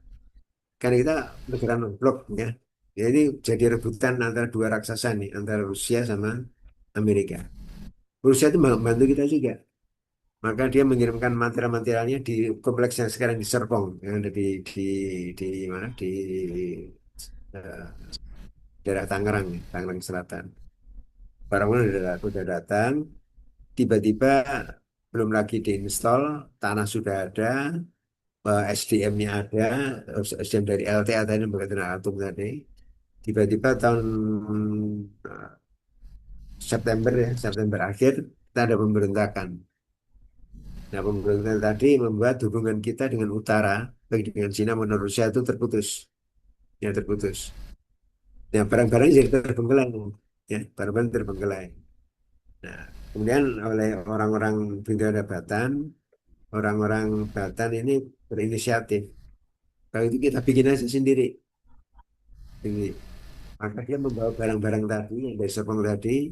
karena kita negara non-blok ya. Jadi jadi rebutan antara dua raksasa nih, antara Rusia sama Amerika. Rusia itu membantu kita juga. Maka dia mengirimkan material-materialnya di kompleks yang sekarang di Serpong, yang ada di mana? Di eh, daerah Tangerang, Tangerang Selatan. Barang-barang udah datang, tiba-tiba belum lagi diinstal, tanah sudah ada, SDM-nya ada, SDM dari LTA tadi, berkaitan atom tadi. Tiba-tiba tahun eh, September ya, September akhir, kita ada pemberontakan. Nah, pemberontakan tadi membuat hubungan kita dengan utara, baik dengan Cina maupun Rusia itu terputus. Ya, terputus. Nah, barang-barang jadi terbengkelai. Ya, barang-barang terbengkelai. Nah, kemudian oleh orang-orang Bintara Batan, orang-orang Batan ini berinisiatif. Kalau itu kita bikin aja sendiri. Ini. Maka dia membawa barang-barang tadi yang dari Serpong tadi,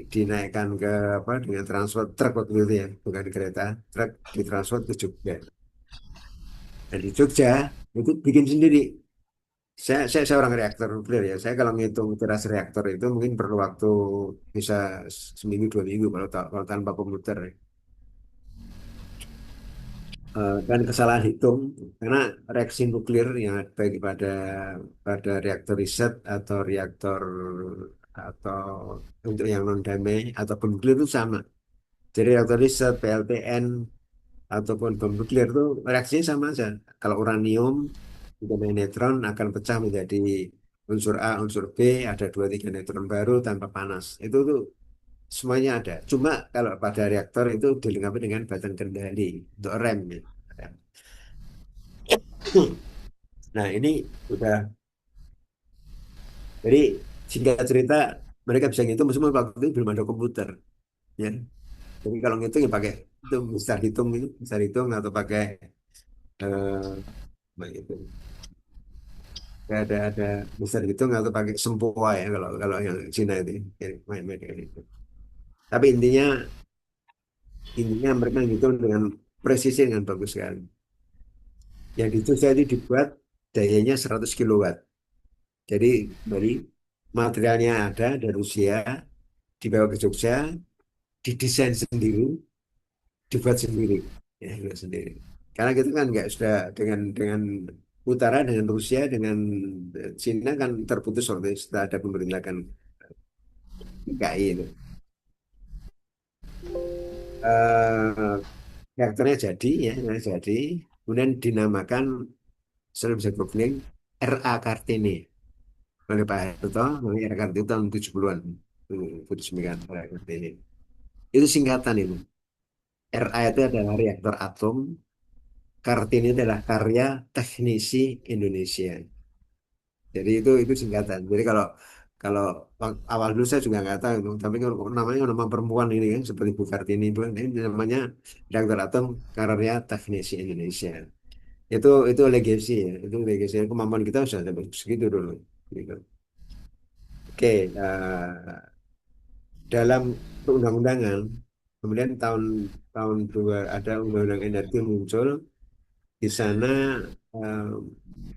dinaikkan ke apa dengan transport truk waktu itu ya, bukan kereta, truk ditransport ke Jogja. Dan di Jogja itu bikin sendiri. Saya seorang reaktor nuklir ya. Saya kalau ngitung keras reaktor itu mungkin perlu waktu bisa seminggu 2 minggu kalau tanpa komputer, ya. Dan kesalahan hitung karena reaksi nuklir yang baik pada reaktor riset atau reaktor atau untuk yang non damai ataupun nuklir itu sama. Jadi reaktor riset, PLTN ataupun bom nuklir itu reaksinya sama aja. Kalau uranium ditambah neutron akan pecah menjadi unsur A, unsur B, ada 2 3 neutron baru tanpa panas. Itu tuh semuanya ada. Cuma kalau pada reaktor itu dilengkapi dengan batang kendali untuk rem ya. Rem. Nah ini udah, jadi singkat cerita mereka bisa ngitung semua waktu itu belum ada komputer ya. Jadi kalau ngitung ya pakai itu bisa hitung atau pakai apa itu ada bisa dihitung atau pakai sempoa ya kalau kalau yang Cina itu ya, main-main kayak gitu. Tapi intinya mereka ngitung dengan presisi dengan bagus sekali. Yang di Jogja itu dibuat dayanya 100 kilowatt. Jadi dari materialnya ada dari Rusia dibawa ke Jogja, didesain sendiri, dibuat sendiri, ya dibuat sendiri. Karena kita kan nggak sudah dengan utara dengan Rusia dengan Cina kan terputus waktu setelah ada pemberontakan PKI itu. Eh, Reaktornya jadi ya, jadi kemudian dinamakan secara bisa googling RA Kartini oleh Pak Harto, namanya RA Kartini tahun 70-an. 79 RA Kartini. Itu singkatan itu. RA itu adalah reaktor atom, Kartini adalah karya teknisi Indonesia. Jadi itu singkatan. Jadi kalau kalau awal dulu saya juga nggak tahu itu, tapi kalau namanya nama perempuan ini kan seperti Bu Kartini itu kan, ini namanya reaktor atom karya teknisi Indonesia. Itu legacy ya, itu legacy kemampuan kita sudah sampai segitu dulu. Gitu. Oke, dalam perundang-undangan, kemudian tahun tahun dua ada undang-undang energi muncul di sana. eh,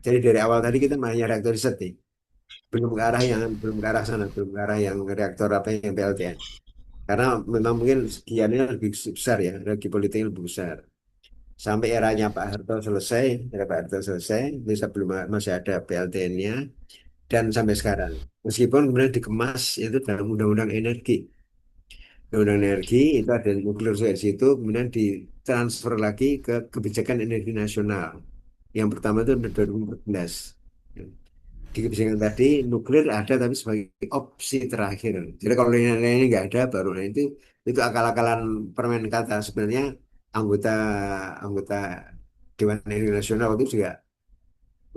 jadi dari awal tadi kita mainnya reaktor riset nih, belum ke arah sana, belum ke arah yang reaktor apa yang PLTN. Karena memang mungkin sekiannya lebih besar ya, lagi politiknya lebih besar. Sampai eranya Pak Harto selesai, era Pak Harto selesai, ini sebelum masih ada PLTN-nya, dan sampai sekarang. Meskipun kemudian dikemas itu dalam Undang-Undang Energi. Undang-Undang Energi itu ada nuklir juga di situ, kemudian ditransfer lagi ke kebijakan energi nasional. Yang pertama itu 2014. Di kebijakan tadi nuklir ada tapi sebagai opsi terakhir. Jadi kalau yang lainnya nggak ada, baru nah itu akal-akalan permen kata sebenarnya anggota anggota Dewan Energi Nasional itu juga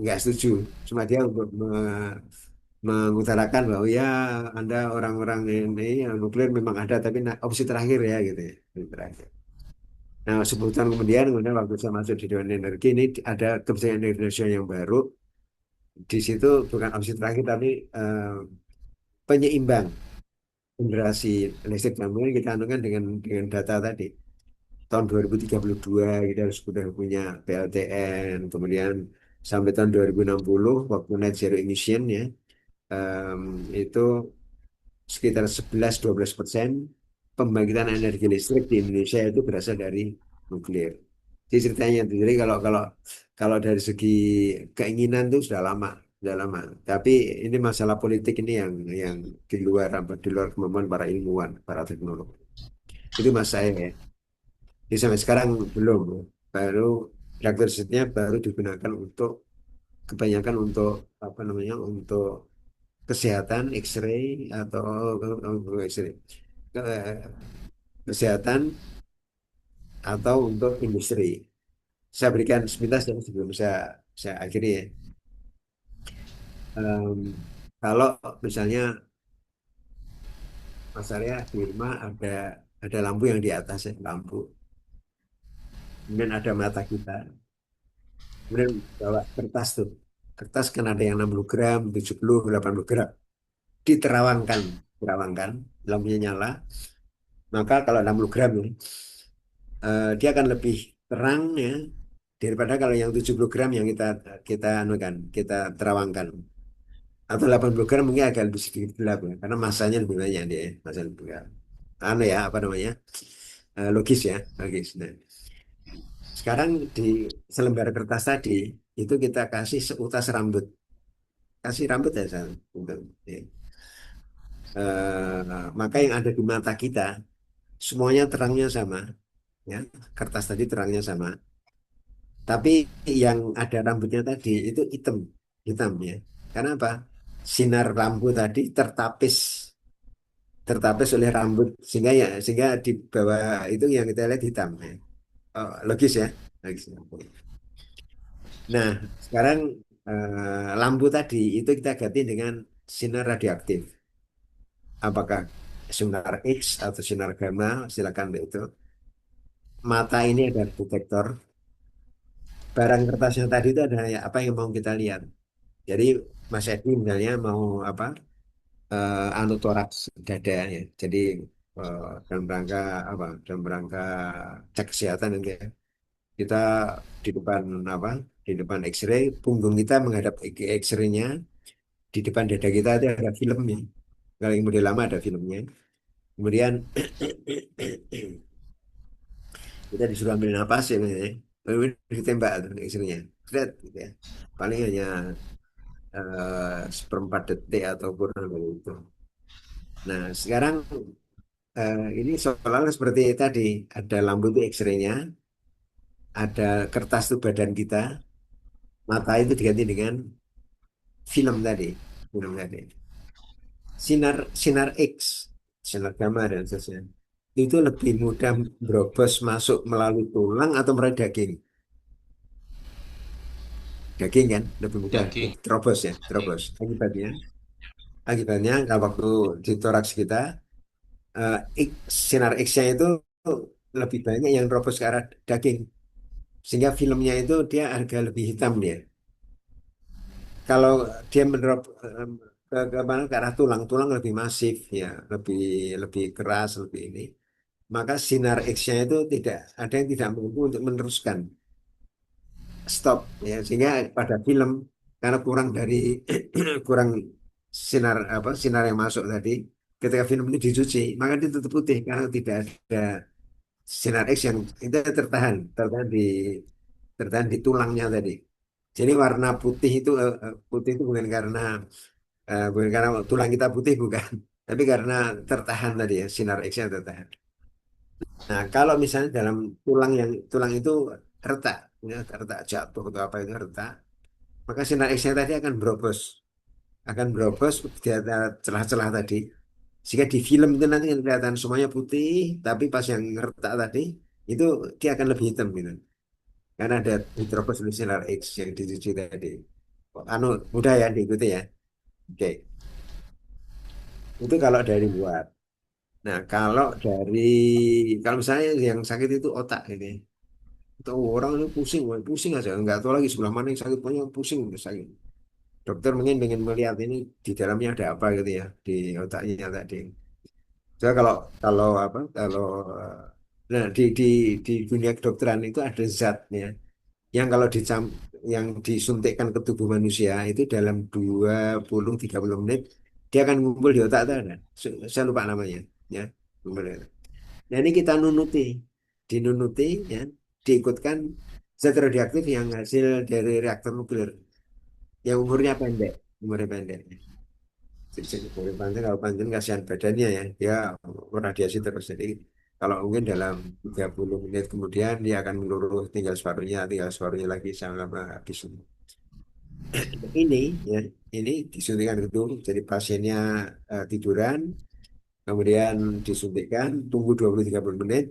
nggak setuju. Cuma dia untuk mengutarakan bahwa ya Anda orang-orang ini yang nuklir memang ada tapi opsi terakhir ya gitu ya. Opsi terakhir. Nah, sebutan kemudian waktu saya masuk di Dewan Energi ini ada kebijakan energi nasional yang baru. Di situ bukan opsi terakhir tapi eh, penyeimbang generasi listrik. Nah, mungkin kita anukan dengan data tadi. Tahun 2032 kita harus sudah punya PLTN, kemudian sampai tahun 2060 waktu net zero emission ya, em, itu sekitar 11-12% pembangkitan energi listrik di Indonesia itu berasal dari nuklir. Jadi ceritanya itu. Jadi kalau kalau kalau dari segi keinginan itu sudah lama. Tapi ini masalah politik ini yang di luar kemampuan para ilmuwan, para teknolog. Itu mas saya ya. Jadi sampai sekarang belum. Baru reaktor listriknya baru digunakan untuk kebanyakan untuk apa namanya untuk kesehatan X-ray atau X-ray ke- kesehatan atau untuk industri. Saya berikan sepintas dan sebelum saya akhiri ya. Em, Kalau misalnya Mas Arya di rumah ada lampu yang di atas ya, lampu. Kemudian ada mata kita. Kemudian bawa kertas tuh. Kertas kan ada yang 60 gram, 70, 80 gram. Diterawangkan, terawangkan, lampunya nyala. Maka kalau 60 gram ya, dia akan lebih terang ya daripada kalau yang 70 gram yang kita anukan, kita terawangkan. Atau 80 gram mungkin agak lebih sedikit gelap ya, karena masanya lebih banyak dia, masa lebih gelap. Anu ya, apa namanya? Logis ya, logis. Nah, sekarang di selembar kertas tadi itu kita kasih seutas rambut, kasih rambut ya, Sal, untuk ya. Maka yang ada di mata kita semuanya terangnya sama, ya. Kertas tadi terangnya sama. Tapi yang ada rambutnya tadi itu hitam, hitam ya. Karena apa? Sinar lampu tadi tertapis oleh rambut sehingga di bawah itu yang kita lihat hitam ya. Oh, logis ya. Logis. Nah, sekarang lampu tadi itu kita ganti dengan sinar radioaktif. Apakah sinar X atau sinar gamma, silakan deh itu. Mata ini ada detektor. Barang kertasnya tadi itu adalah ya, apa yang mau kita lihat. Jadi Mas Edi misalnya mau apa? Anu toraks dada ya. Jadi eh, dalam rangka apa? Dalam rangka cek kesehatan gitu ya. Kita di depan apa? Di depan X-ray, punggung kita menghadap ke X-ray-nya. Di depan dada kita itu ada filmnya. Kalau yang model lama ada filmnya. Kemudian kita disuruh ambil napas ya, lalu ditembak tuh istrinya, Sret, gitu ya. Paling hanya seperempat detik atau kurang dari itu. Nah, sekarang ini seolah-olah seperti tadi, ada lampu itu X-ray-nya, ada kertas itu badan kita, mata itu diganti dengan film tadi, film tadi. Sinar sinar X, sinar gamma dan seterusnya. Itu lebih mudah berobos masuk melalui tulang atau melalui daging. Daging kan lebih mudah Daging. terobos ya, Daging. terobos. Akibatnya kalau waktu di toraks kita, eh, sinar X-nya itu lebih banyak yang terobos ke arah daging. Sehingga filmnya itu dia agak lebih hitam dia. Kalau dia menerop ke mana ke arah tulang, tulang lebih masif ya, lebih lebih keras, lebih ini. Maka sinar X-nya itu tidak ada yang tidak mampu untuk meneruskan, stop ya, sehingga pada film karena kurang dari kurang sinar apa sinar yang masuk tadi, ketika film itu dicuci maka dia tutup putih karena tidak ada sinar X yang itu tertahan di tulangnya tadi. Jadi warna putih itu putih itu bukan karena tulang kita putih, bukan, tapi karena tertahan tadi ya, sinar X-nya tertahan. Nah, kalau misalnya dalam tulang itu retak, ya, retak jatuh atau apa itu retak, maka sinar X-nya tadi akan berobos di antara celah-celah tadi, sehingga di film itu nanti akan kelihatan semuanya putih, tapi pas yang retak tadi itu dia akan lebih hitam gitu, karena ada diterobos oleh sinar X yang dicuci tadi. Anu mudah ya diikuti ya. Oke, itu kalau dari luar. Nah, kalau misalnya yang sakit itu otak ini. Itu orang itu pusing, woy, pusing aja, nggak tahu lagi sebelah mana yang sakit, pokoknya pusing udah sakit. Dokter mungkin pengen melihat ini di dalamnya ada apa gitu ya di otaknya tadi. Jadi kalau apa kalau nah di dunia kedokteran itu ada zat ya yang kalau yang disuntikkan ke tubuh manusia itu dalam 20-30 menit dia akan ngumpul di otak, itu ada. Saya lupa namanya ya. Ngumpul di otak. Nah ini kita dinunuti ya, diikutkan zat radioaktif yang hasil dari reaktor nuklir yang umurnya pendek. Jadi umurnya pendek, kalau panjang kasihan badannya ya, dia radiasi terus. Jadi kalau mungkin dalam 30 menit kemudian dia akan meluruh, tinggal separuhnya lagi sama habis. Ini ya, ini disuntikan itu, jadi pasiennya tiduran, kemudian disuntikkan, tunggu 20-30 menit,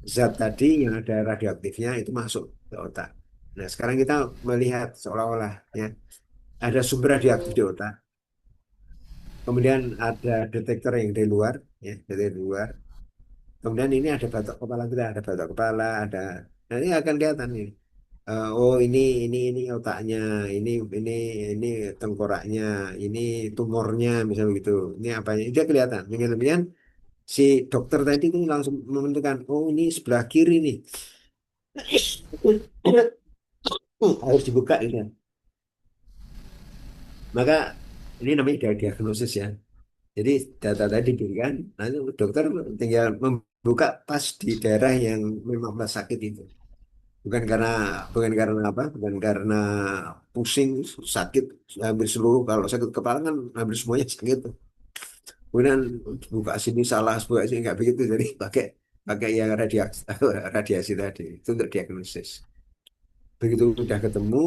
zat tadi yang ada radioaktifnya itu masuk ke otak. Nah, sekarang kita melihat seolah-olah ya ada sumber radioaktif di otak. Kemudian ada detektor yang dari luar, ya, dari luar. Kemudian ini ada batok kepala kita, ada batok kepala, ada. Nah, ini akan kelihatan nih. Oh ini otaknya, ini ini ini tengkoraknya, ini tumornya, misalnya gitu. Ini apanya? Dia kelihatan. Kemudian si dokter tadi itu langsung menentukan, oh ini sebelah kiri nih. Harus dibuka gitu. Maka ini namanya diagnosis ya. Jadi data tadi diberikan, nanti dokter tinggal membuka pas di daerah yang memang pas sakit itu. Bukan karena bukan karena apa? Bukan karena pusing, sakit hampir seluruh. Kalau sakit kepala kan hampir semuanya sakit. Kemudian buka sini salah, buka sini nggak begitu. Jadi pakai pakai yang radiasi, radiasi tadi itu untuk diagnosis. Begitu udah ketemu,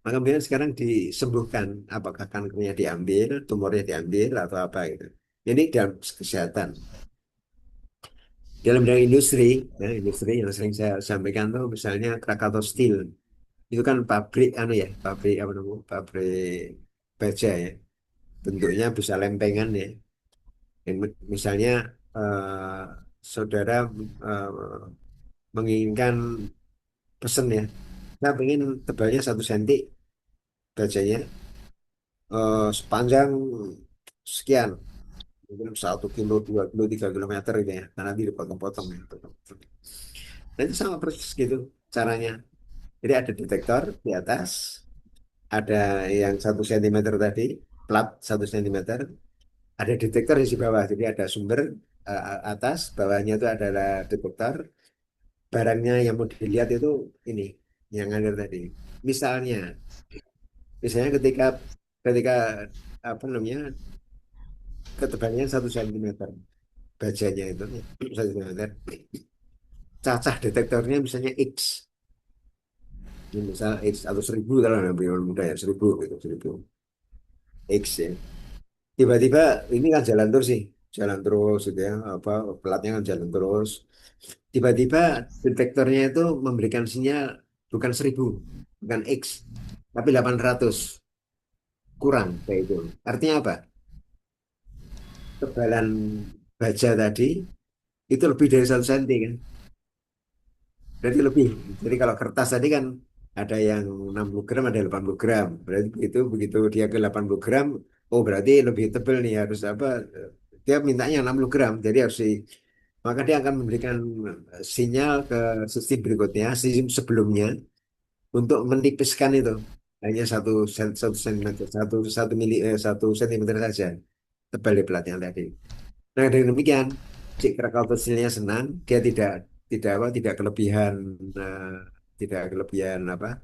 maka kemudian sekarang disembuhkan. Apakah kankernya diambil, tumornya diambil atau apa gitu. Ini dalam kesehatan. Dalam bidang industri, ya, industri yang sering saya sampaikan tuh misalnya Krakatau Steel. Itu kan pabrik pabrik apa namanya? Pabrik baja ya. Bentuknya bisa lempengan ya. Dan misalnya saudara eh, menginginkan pesen ya. Saya pengen tebalnya 1 senti bajanya, sepanjang sekian, mungkin 1 kilo, 2 kilo, 3 kilometer gitu ya, karena nanti dipotong-potong gitu. Nah itu sama persis gitu caranya. Jadi ada detektor di atas, ada yang 1 sentimeter tadi, plat 1 sentimeter, ada detektor di bawah, jadi ada sumber, atas, bawahnya itu adalah detektor. Barangnya yang mau dilihat itu ini, yang ngalir tadi. Misalnya, misalnya ketika apa namanya ketebalannya 1 sentimeter, bajanya itu 1 sentimeter, cacah detektornya misalnya X, ini misal X atau 1.000 kalau lebih mudah ya 1.000 gitu 1.000 X ya. Tiba-tiba ini kan jalan terus gitu ya, apa pelatnya kan jalan terus. Tiba-tiba detektornya itu memberikan sinyal bukan 1.000, bukan X, tapi 800 kurang kayak itu. Artinya apa? Tebalan baja tadi itu lebih dari 1 senti kan? Berarti lebih. Jadi kalau kertas tadi kan ada yang 60 gram, ada 80 gram. Berarti begitu begitu dia ke 80 gram, oh berarti lebih tebal nih harus apa? Dia mintanya 60 gram. Jadi maka dia akan memberikan sinyal ke sistem berikutnya, sistem sebelumnya untuk menipiskan itu hanya 1 sentimeter, 1 sentimeter saja tebal di pelatnya tadi. Nah dengan demikian, si Krakatau kecilnya senang, dia tidak apa tidak kelebihan eh, tidak kelebihan apa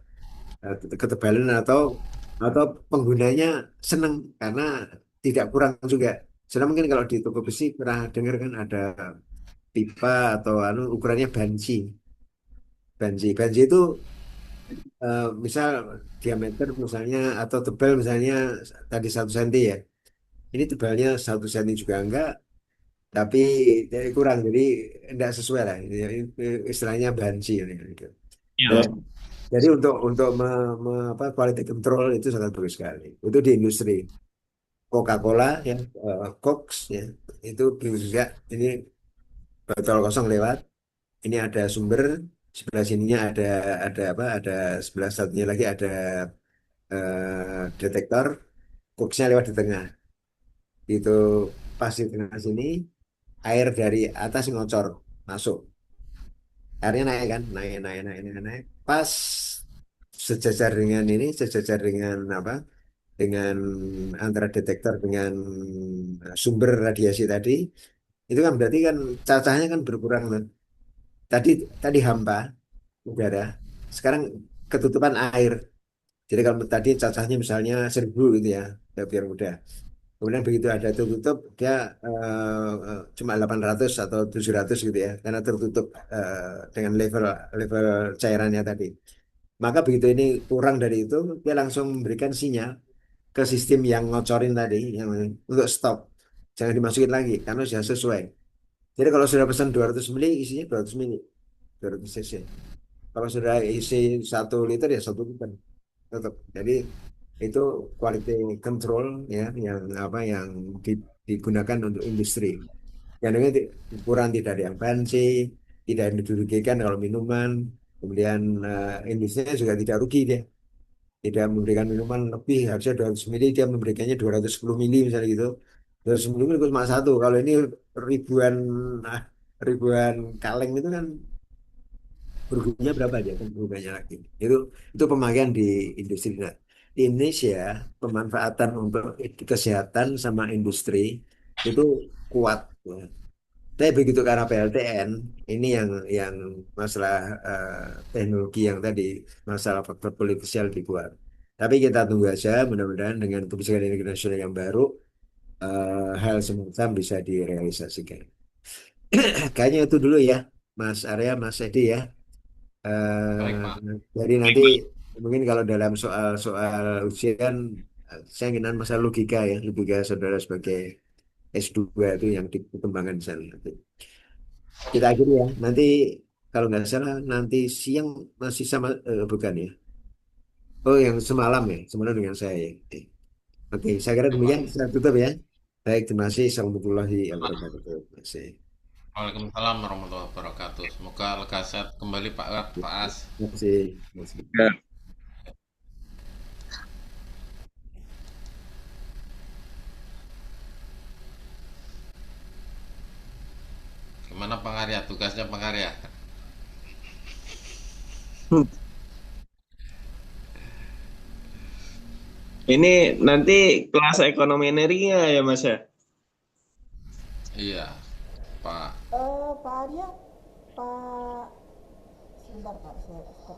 ketebalan atau penggunanya senang karena tidak kurang juga. Soalnya mungkin kalau di toko besi pernah dengar kan ada pipa atau ukurannya banci. Banci itu misal diameter misalnya atau tebal misalnya tadi 1 senti ya. Ini tebalnya 1 senti juga enggak, tapi kurang jadi tidak sesuai lah. Istilahnya banci ini, gitu. Iya. Dan jadi untuk apa, quality control itu sangat bagus sekali. Itu di industri Coca-Cola ya, Coke ya, itu juga ini botol kosong lewat. Ini ada sumber, sebelah sininya ada apa? Ada sebelah satunya lagi ada detektor, Coke-nya lewat di tengah. Itu pas di tengah sini air dari atas ngocor masuk. Airnya naik kan, naik. Pas sejajar dengan apa? Dengan antara detektor dengan sumber radiasi tadi, itu kan berarti kan cacahnya kan berkurang kan. Tadi tadi hampa udara, sekarang ketutupan air. Jadi kalau tadi cacahnya misalnya 1.000 gitu ya biar mudah. Kemudian begitu ada tertutup, dia cuma 800 atau 700 gitu ya, karena tertutup dengan level level cairannya tadi. Maka begitu ini kurang dari itu, dia langsung memberikan sinyal ke sistem yang ngocorin tadi, yang untuk stop. Jangan dimasukin lagi, karena sudah sesuai. Jadi kalau sudah pesan 200 mili, isinya 200 mili, 200 cc. Kalau sudah isi 1 liter ya 1 liter tetap. Jadi itu quality control ya yang apa yang digunakan untuk industri. Yang ini ukuran tidak ada yang fancy, tidak dirugikan kalau minuman, kemudian industrinya juga tidak rugi dia. Tidak memberikan minuman lebih harusnya 200 mili dia memberikannya 210 mili misalnya gitu. 210 mili itu cuma satu. Kalau ini ribuan ah, ribuan kaleng itu kan berguna berapa aja kan berguna lagi itu pemakaian di industri. Nah, di Indonesia pemanfaatan untuk kesehatan sama industri itu kuat ya. Tapi begitu karena PLTN ini yang masalah teknologi yang tadi masalah faktor politisial dibuat. Tapi kita tunggu aja mudah-mudahan dengan kebijakan energi nasional yang baru hal semacam bisa direalisasikan. Kayaknya itu dulu ya Mas Arya, Mas Edi ya. Baik, Pak. Jadi nanti mungkin kalau dalam soal-soal ujian, saya inginan masalah logika ya, logika saudara sebagai S2 itu yang dikembangkan di sana. Nanti. Kita akhiri ya. Nanti kalau nggak salah nanti siang masih sama bukan ya? Oh yang semalam dengan saya ya. Oke, saya kira Oke, demikian. Pak. Saya tutup ya. Baik, terima kasih. Assalamualaikum wabarakatuh. Terima kasih. Waalaikumsalam warahmatullahi wabarakatuh. Semoga lega sehat kembali Pak As. Terima kasih. Terima kasih. Ya. Gimana Pangarya? Tugasnya Pangarya? Ini nanti kelas ekonomi energinya ya Mas ya. Iya. Pak Arya, Pak, sebentar Pak, saya stop